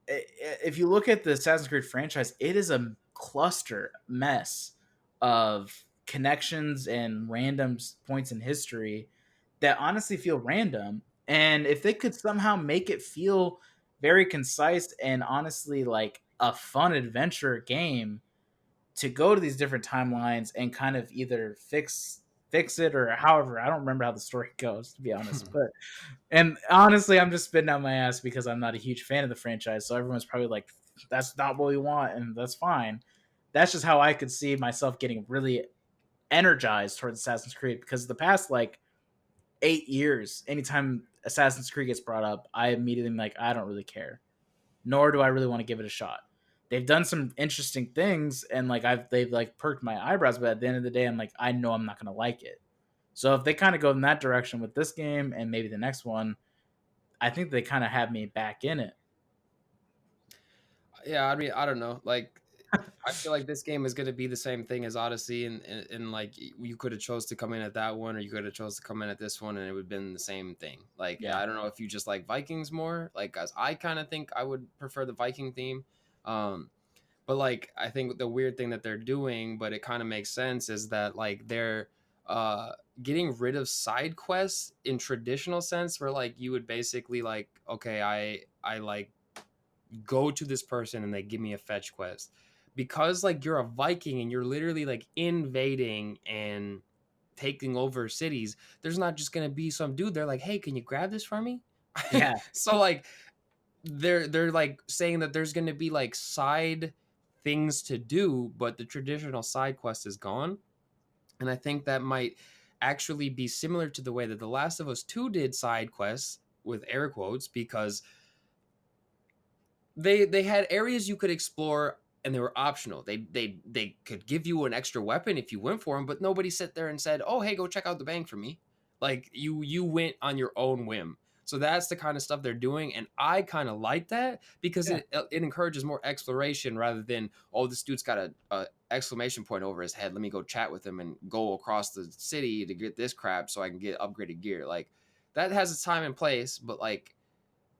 if you look at the Assassin's Creed franchise, it is a cluster mess of connections and random points in history that honestly feel random. And if they could somehow make it feel very concise and honestly like a fun adventure game to go to these different timelines and kind of either fix it or however, I don't remember how the story goes to be honest, but and honestly, I'm just spitting out my ass because I'm not a huge fan of the franchise. So everyone's probably like, that's not what we want, and that's fine. That's just how I could see myself getting really energized towards Assassin's Creed because the past like 8 years, anytime Assassin's Creed gets brought up, I immediately am like, I don't really care. Nor do I really want to give it a shot. They've done some interesting things and like they've like perked my eyebrows, but at the end of the day, I'm like, I know I'm not gonna like it. So if they kind of go in that direction with this game and maybe the next one, I think they kind of have me back in it. Yeah, I mean, I don't know. Like, I feel like this game is going to be the same thing as Odyssey, and like you could have chose to come in at that one, or you could have chose to come in at this one, and it would have been the same thing. Like, Yeah. I don't know if you just like Vikings more. Like, as I kind of think I would prefer the Viking theme. Um, but like, I think the weird thing that they're doing, but it kind of makes sense, is that like they're uh getting rid of side quests in traditional sense, where like you would basically like, okay, I like go to this person and they give me a fetch quest, because like you're a Viking and you're literally like invading and taking over cities. There's not just gonna be some dude there like, hey, can you grab this for me? Yeah. So like they're like saying that there's gonna be like side things to do, but the traditional side quest is gone. And I think that might actually be similar to the way that The Last of Us 2 did side quests, with air quotes, because they had areas you could explore and they were optional. They could give you an extra weapon if you went for them, but nobody sat there and said, "Oh, hey, go check out the bank for me." Like you went on your own whim. So that's the kind of stuff they're doing, and I kind of like that, because Yeah. it encourages more exploration rather than, oh, this dude's got a exclamation point over his head. Let me go chat with him and go across the city to get this crap so I can get upgraded gear. Like that has its time and place, but like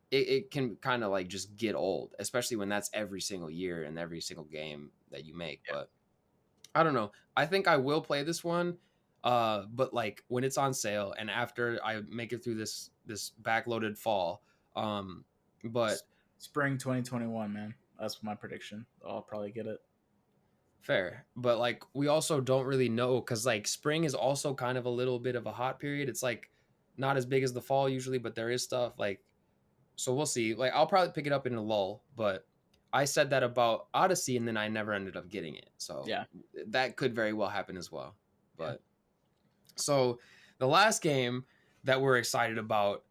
it can kind of like just get old, especially when that's every single year and every single game that you make. But I don't know. I think I will play this one, but like when it's on sale and after I make it through this backloaded fall. But Spring 2021, man. That's my prediction. I'll probably get it. fair. But like we also don't really know, because like spring is also kind of a little bit of a hot period. It's like not as big as the fall usually, but there is stuff like, so we'll see. Like I'll probably pick it up in a lull, but I said that about Odyssey and then I never ended up getting it. So Yeah. that could very well happen as well. Yeah. But so the last game that we're excited about,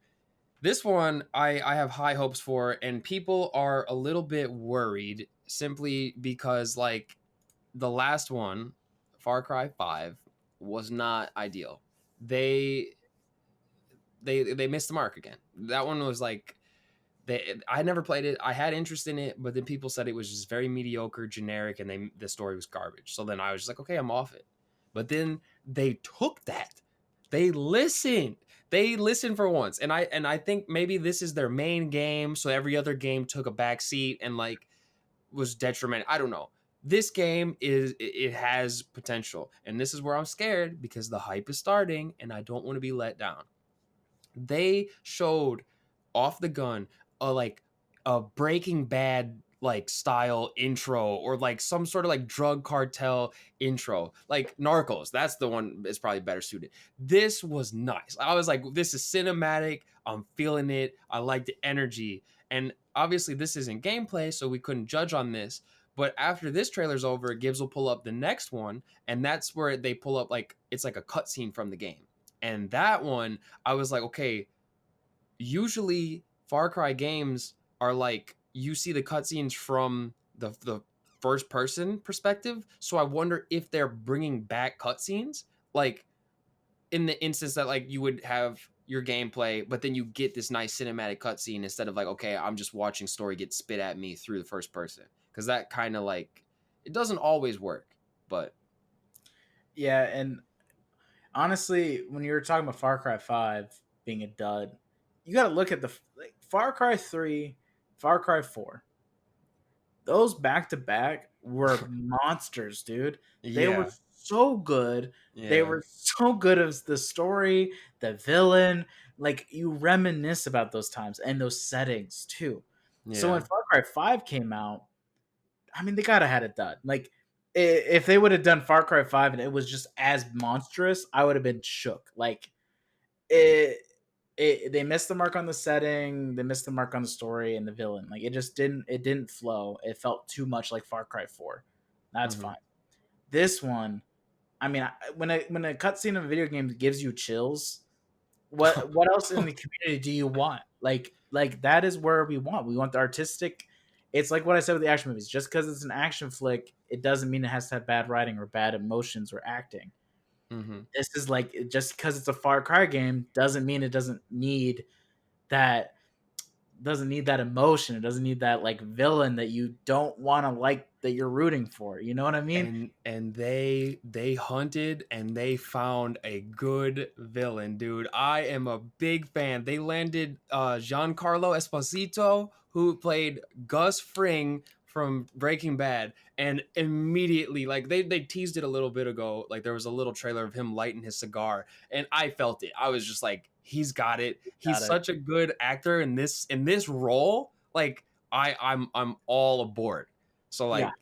this one I have high hopes for, and people are a little bit worried simply because like the last one, Far Cry 5, was not ideal. They they missed the mark again. That one was like, I never played it. I had interest in it, but then people said it was just very mediocre, generic, and the story was garbage. So then I was just like, okay, I'm off it. But then they took that. They listened. They listened for once. And I think maybe this is their main game, so every other game took a back seat and like was detrimental. I don't know. This game it has potential. And this is where I'm scared, because the hype is starting and I don't want to be let down. They showed off the gun like a Breaking Bad like style intro, or like some sort of like drug cartel intro, like Narcos. That's the one that's probably better suited. This was nice. I was like, this is cinematic. I'm feeling it. I like the energy. And obviously this isn't gameplay, so we couldn't judge on this. But after this trailer's over, Gibbs will pull up the next one, and that's where they pull up like it's like a cutscene from the game. And that one, I was like, okay, usually Far Cry games are like you see the cutscenes from the first person perspective. So I wonder if they're bringing back cutscenes, like in the instance that like you would have your gameplay, but then you get this nice cinematic cutscene instead of like, okay, I'm just watching story get spit at me through the first person, because that kind of like it doesn't always work, but Yeah, and honestly, when you were talking about Far Cry 5 being a dud, you got to look at the like, Far Cry 3, Far Cry 4. Those back to back were monsters, dude. They were yeah, so good. They yeah, were so good as the story, the villain. Like you reminisce about those times and those settings too. So when yeah. Far Cry 5 came out, I mean, they gotta had it done. Like, if they would have done Far Cry 5 and it was just as monstrous, I would have been shook. Like, it, they missed the mark on the setting, they missed the mark on the story and the villain. Like, it didn't flow. It felt too much like Far Cry 4. That's Hmm. fine. This one, I mean, when a cutscene of a video game gives you chills, what else in the community do you want? Like that is where we want. We want the artistic. It's like what I said with the action movies. Just because it's an action flick, it doesn't mean it has to have bad writing or bad emotions or acting. Mm-hmm. This is like, just because it's a Far Cry game doesn't mean it that doesn't need that emotion. It doesn't need that like villain that you don't want to like, that you're rooting for. You know what I mean? And they hunted and they found a good villain, dude. I am a big fan. They landed Giancarlo Esposito, who played Gus Fring from Breaking Bad, and immediately, like, they teased it a little bit ago, like there was a little trailer of him lighting his cigar, and I felt it. I was just like, he's got it. He's Got it. such a good actor in this role. Like, I'm all aboard. So Yeah. like,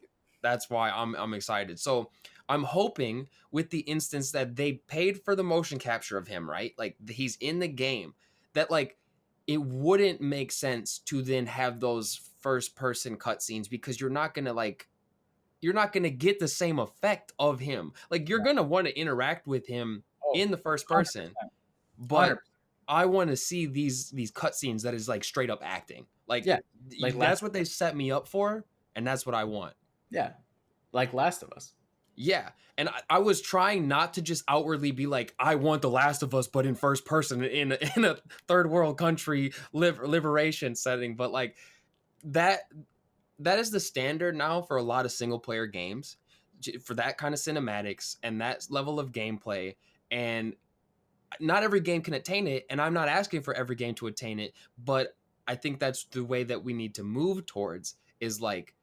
that's why I'm excited. So I'm hoping, with the instance that they paid for the motion capture of him, right? Like, he's in the game, that like it wouldn't make sense to then have those first person cutscenes, because you're not gonna get the same effect of him. Like, you're Yeah. gonna want to interact with him Oh, in the first 100%. person, but 100%. I want to see these cutscenes that is like straight up acting. Like, Yeah. Like that's Last what they set me up for, and that's what I want. Yeah. Like Last of Us. Yeah. And I was trying not to just outwardly be like, I want The Last of Us, but in first person, in a third world country liberation setting. But like, that is the standard now for a lot of single player games, for that kind of cinematics and that level of gameplay. And not every game can attain it. And I'm not asking for every game to attain it. But I think that's the way that we need to move towards, is like,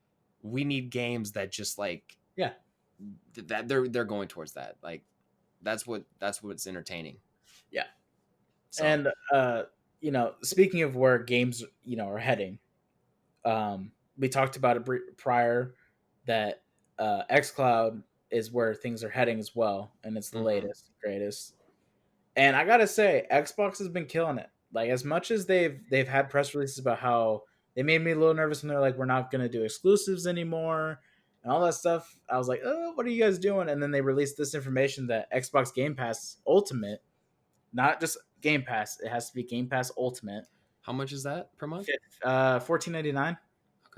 we need games that just like, Yeah. that they're going towards that. Like, that's what's entertaining. Yeah. So, And speaking of where games, are heading, we talked about it prior, that xCloud is where things are heading as well, and it's the latest, greatest. And I gotta say, Xbox has been killing it. Like, as much as they've had press releases about how they made me a little nervous when they're like, we're not gonna do exclusives anymore and all that stuff. I was like, oh, what are you guys doing? And then they released this information that Xbox Game Pass Ultimate, not just Game Pass, it has to be Game Pass Ultimate. how much is that per month? $14.99.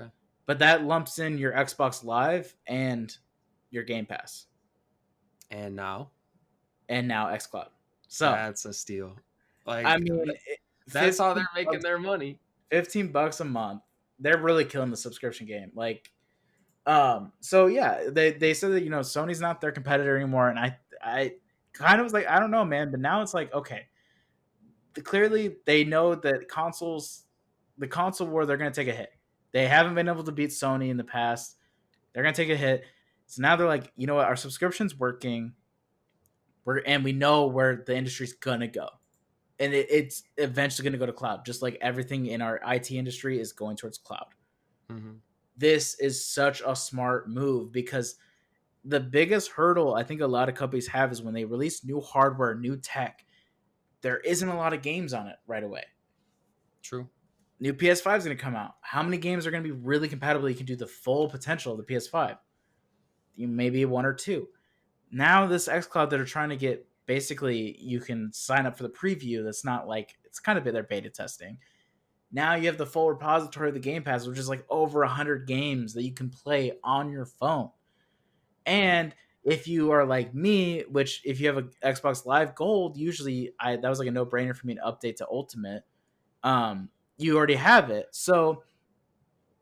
Okay. But that lumps in your Xbox Live and your Game Pass. And now xCloud. So that's a steal. Like, I mean, that's how they're making their money. $15 a month. They're really killing the subscription game. Like, so yeah, they said that Sony's not their competitor anymore, and I kind of was like, I don't know, man. But now it's like, okay, clearly they know that the console war, they're gonna take a hit. They haven't been able to beat Sony in the past. They're gonna take a hit. So now they're like, you know what, our subscription's working. And we know where the industry's gonna go. And it's eventually going to go to cloud, just like everything in our IT industry is going towards cloud. Mm-hmm. This is such a smart move, because the biggest hurdle I think a lot of companies have is when they release new hardware, new tech, there isn't a lot of games on it right away. True. New PS5 is going to come out. How many games are going to be really compatible? You can do the full potential of the PS5. Maybe one or two. Now this xCloud that are trying to get, basically you can sign up for the preview. That's not like, it's kind of their beta testing. Now you have the full repository of the Game Pass, which is like over 100 games that you can play on your phone. And if you are like me, which if you have an Xbox Live Gold, usually that was like a no-brainer for me to update to Ultimate. You already have it. So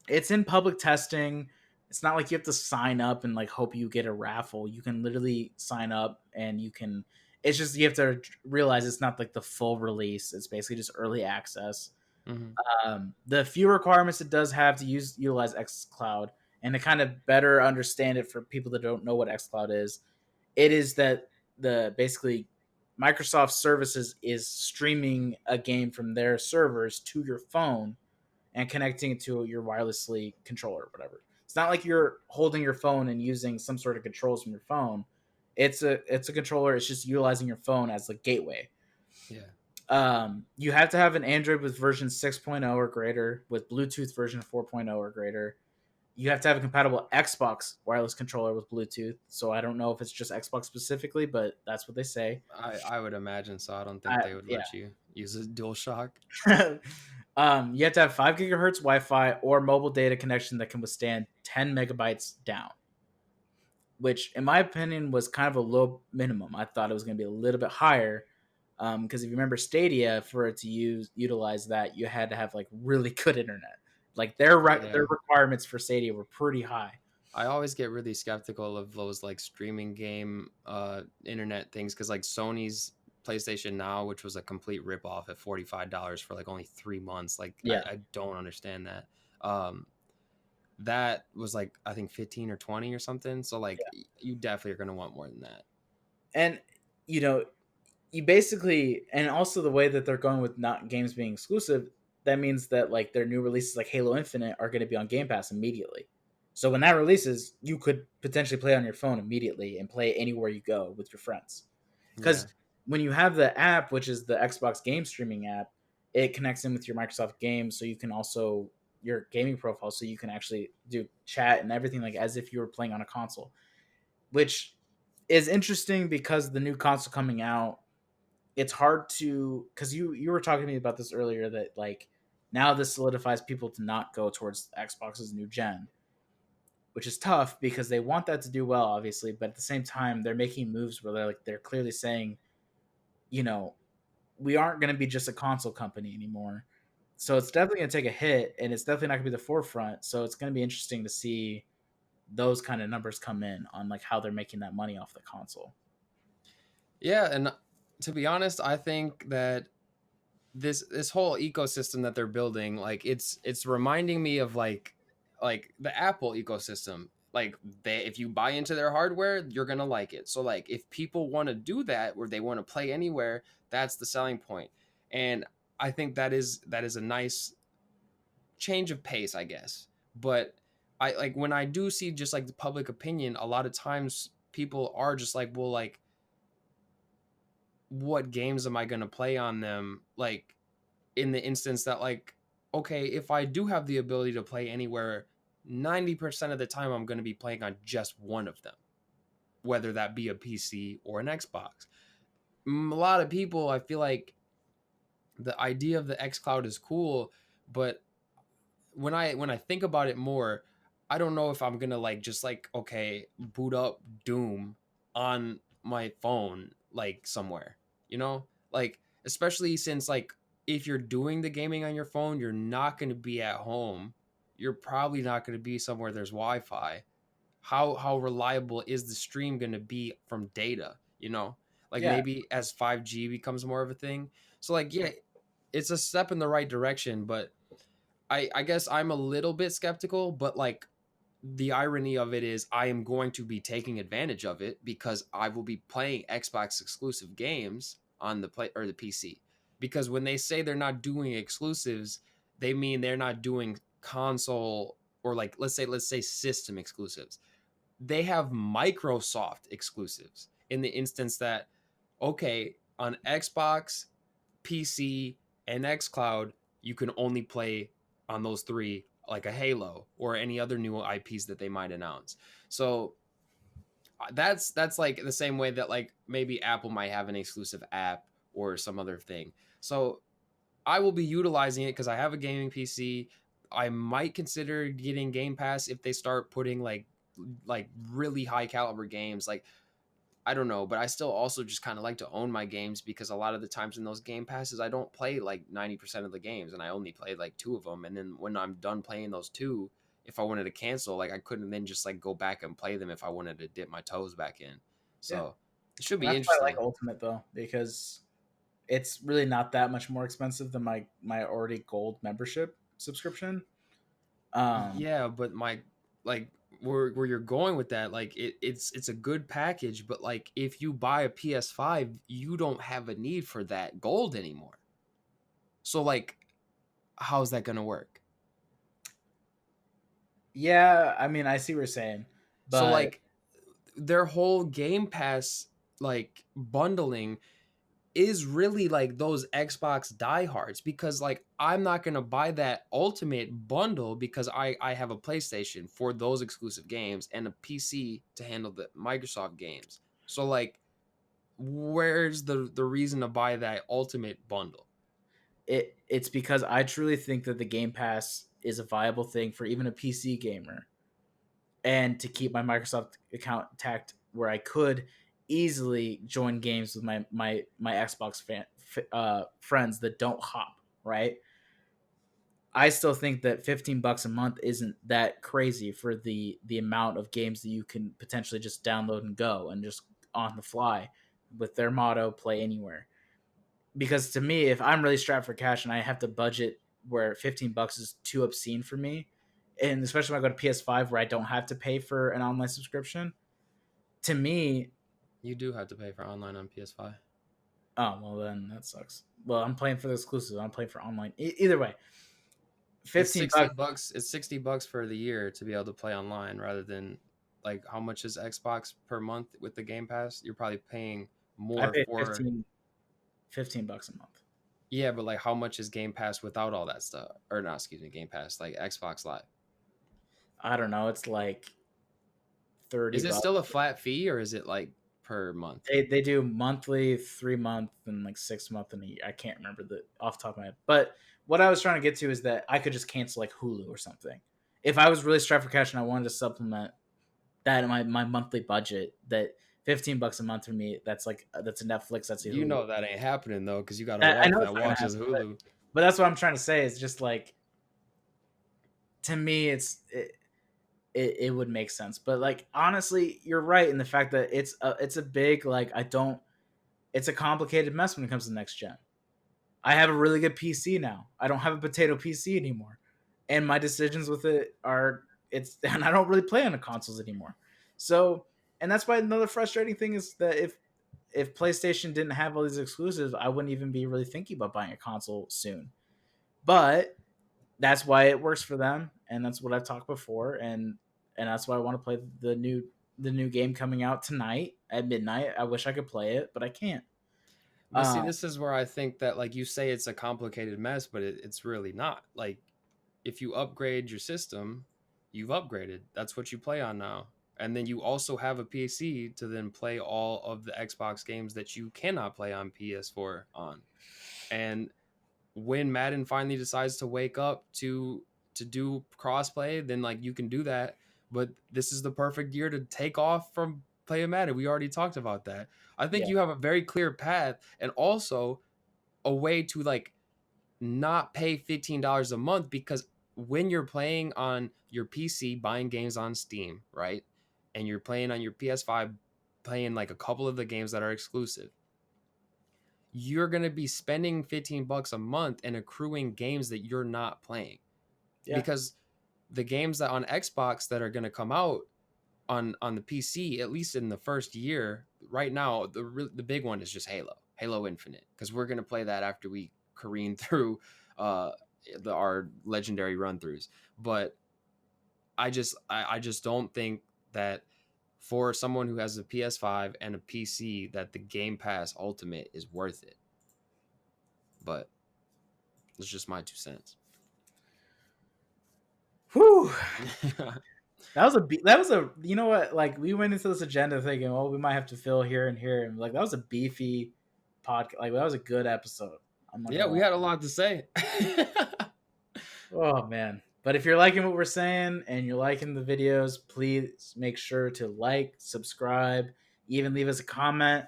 it's in public testing. It's not like you have to sign up and like hope you get a raffle. You can literally sign up and you can, it's just, you have to realize it's not like the full release. It's basically just early access. Mm-hmm. The few requirements it does have to utilize xCloud, and to kind of better understand it for people that don't know what xCloud is, it is that basically Microsoft Services is streaming a game from their servers to your phone and connecting it to your wirelessly controller or whatever. It's not like you're holding your phone and using some sort of controls from your phone. It's a controller. It's just utilizing your phone as a gateway. Yeah. You have to have an Android with version 6.0 or greater, with Bluetooth version 4.0 or greater. You have to have a compatible Xbox wireless controller with Bluetooth. So I don't know if it's just Xbox specifically, but that's what they say. I would imagine so. I don't think they would let you use a DualShock. You have to have 5 gigahertz Wi-Fi or mobile data connection that can withstand 10 megabytes down. which in my opinion was kind of a low minimum. I thought it was going to be a little bit higher, because if you remember Stadia, for it to utilize that, you had to have like really good internet. Like their Yeah. requirements for Stadia were pretty high. I always get really skeptical of those like streaming game internet things because like Sony's PlayStation Now, which was a complete ripoff at $45 for like only 3 months. Like Yeah, I don't understand that. Um, that was like I think 15 or 20 or something. So like you definitely are gonna want more than that. and you know, you basically, and also the way that they're going with not games being exclusive, that means that like their new releases like Halo Infinite are going to be on Game Pass immediately. So when that releases, you could potentially play on your phone immediately and play anywhere you go with your friends. Yeah. Because when you have the app, which is the Xbox game streaming app, it connects in with your Microsoft games, so you can also your gaming profile, so you can actually do chat and everything like as if you were playing on a console, which is interesting because the new console coming out, it's hard to, because you were talking to me about this earlier, that like now this solidifies people to not go towards Xbox's new gen, which is tough because they want that to do well, obviously, but at the same time they're making moves where they're clearly saying, you know, we aren't going to be just a console company anymore. So it's definitely going to take a hit, and it's definitely not going to be the forefront. So it's going to be interesting to see those kind of numbers come in on like how they're making that money off the console. Yeah, and to be honest, I think that this whole ecosystem that they're building, like it's reminding me of like the Apple ecosystem. Like they if you buy into their hardware, you're gonna like it. So like if people want to do that where they want to play anywhere, that's the selling point. And I think that is a nice change of pace, I guess. But I like when I do see just like the public opinion, a lot of times people are just like, well, like what games am I gonna play on them? Like in the instance that like okay, if I do have the ability to play anywhere, 90% of the time I'm going to be playing on just one of them, whether that be a PC or an Xbox. A lot of people, I feel like the idea of the xCloud is cool, but when I think about it more, I don't know if I'm going to like just like okay, boot up Doom on my phone like somewhere, you know? Like especially since like if you're doing the gaming on your phone, you're not going to be at home. You're probably not going to be somewhere there's Wi-Fi. How reliable is the stream going to be from data, you know? Like Yeah, maybe as 5G becomes more of a thing. So like yeah, it's a step in the right direction, but I guess I'm a little bit skeptical, but like the irony of it is I am going to be taking advantage of it because I will be playing Xbox exclusive games on the play or the PC. Because when they say they're not doing exclusives, they mean they're not doing console or like let's say system exclusives. They have Microsoft exclusives in the instance that okay, on Xbox, PC, and xCloud, you can only play on those three, like a Halo or any other new IPs that they might announce. So that's like the same way that like maybe Apple might have an exclusive app or some other thing. So I will be utilizing it because I have a gaming PC. I might consider getting Game Pass if they start putting like really high caliber games. Like I don't know, but I still also just kind of like to own my games because a lot of the times in those game passes, I don't play like 90% of the games and I only play like two of them. And then when I'm done playing those two, if I wanted to cancel, like I couldn't then just like go back and play them if I wanted to dip my toes back in. yeah. So it should And be that's why I like interesting. Ultimate though, because it's really not that much more expensive than my already gold membership subscription. Um, Yeah, but my like where you're going with that, like it's a good package, but like if you buy a PS5, you don't have a need for that gold anymore. So like how's that gonna work? yeah, I mean, I see what you're saying, So but like their whole Game Pass like bundling is really like those Xbox diehards because like I'm not gonna buy that ultimate bundle because I have a PlayStation for those exclusive games and a PC to handle the Microsoft games. So like where's the reason to buy that ultimate bundle? it's because I truly think that the Game Pass is a viable thing for even a PC gamer. and to keep my Microsoft account intact, where I could easily join games with my Xbox friends that don't hop, right? I still think that $15 a month isn't that crazy for the amount of games that you can potentially just download and go and just on the fly with their motto play anywhere. Because to me, if I'm really strapped for cash and I have to budget where $15 is too obscene for me, and especially when I go to PS5 where I don't have to pay for an online subscription, to me, You do have to pay for online on PS5. oh well, then that sucks. Well, I'm playing for the exclusive. I'm playing for online. Either way, It's 15 bucks. $60. It's $60 for the year to be able to play online, rather than like how much is Xbox per month with the Game Pass? You're probably paying I more pay for. $15 a month. Yeah, but like how much is Game Pass without all that stuff? Or not, excuse me, Game Pass, like Xbox Live. I don't know. It's like 30 Is it bucks. still a flat fee, or is it like per month? They do monthly, 3 month, and like 6 month and a year. I can't remember the off the top of my head. But what I was trying to get to is that I could just cancel like Hulu or something. If I was really strapped for cash and I wanted to supplement that in my monthly budget, that $15 a month for me, that's a Netflix, that's a Hulu. You know that ain't happening though, because you got a wife that watches Hulu. But that's what I'm trying to say. Is just like, to me, it would make sense. But like honestly, you're right in the fact that it's a big like it's a complicated mess when it comes to next gen. I have a really good PC now. I don't have a potato PC anymore, and my decisions with it are and I don't really play on the consoles anymore. So, and that's why another frustrating thing is that if PlayStation didn't have all these exclusives, I wouldn't even be really thinking about buying a console soon. But that's why it works for them, and that's what I've talked before, and that's why I want to play the new game coming out tonight at midnight. I wish I could play it, but I can't. But see, this is where I think that, like you say, it's a complicated mess, but it's really not. Like, if you upgrade your system, you've upgraded. That's what you play on now. And then you also have a PC to then play all of the Xbox games that you cannot play on PS4 on. And when Madden finally decides to wake up to do crossplay, then like you can do that. But this is the perfect year to take off from playing Madden. We already talked about that. I think you have a very clear path, and also a way to like not pay $15 a month, because when you're playing on your PC, buying games on Steam, right? And you're playing on your PS5, playing like a couple of the games that are exclusive, you're going to be spending $15 a month and accruing games that you're not playing. Yeah. Because the games that on Xbox that are going to come out on the PC, at least in the first year, right now, the big one is just Halo Infinite, because we're going to play that after we careen through our legendary run-throughs. But I just don't think that for someone who has a PS5 and a PC that the Game Pass Ultimate is worth it. But it's just my 2 cents. Whew. That was a you know what, like we went into this agenda thinking, well, we might have to fill here and here, and like that was a beefy podcast. Like that was a good episode. Yeah, we had a lot to say. Oh man. But if you're liking what we're saying and you're liking the videos, please make sure to like, subscribe, even leave us a comment.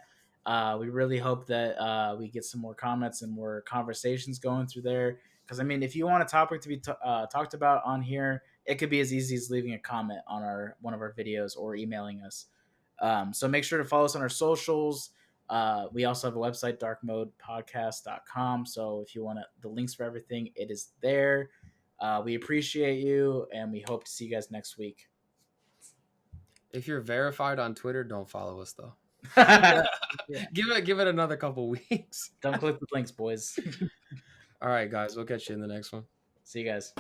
We really hope that we get some more comments and more conversations going through there. Because I mean, if you want a topic to be talked about on here, it could be as easy as leaving a comment on one of our videos or emailing us. So make sure to follow us on our socials. We also have a website, darkmodepodcast.com. So if you want the links for everything, it is there. We appreciate you, and we hope to see you guys next week. If you're verified on Twitter, don't follow us though. Yeah. Give it another couple weeks. Don't click the links, boys. All right, guys, we'll catch you in the next one. See you guys.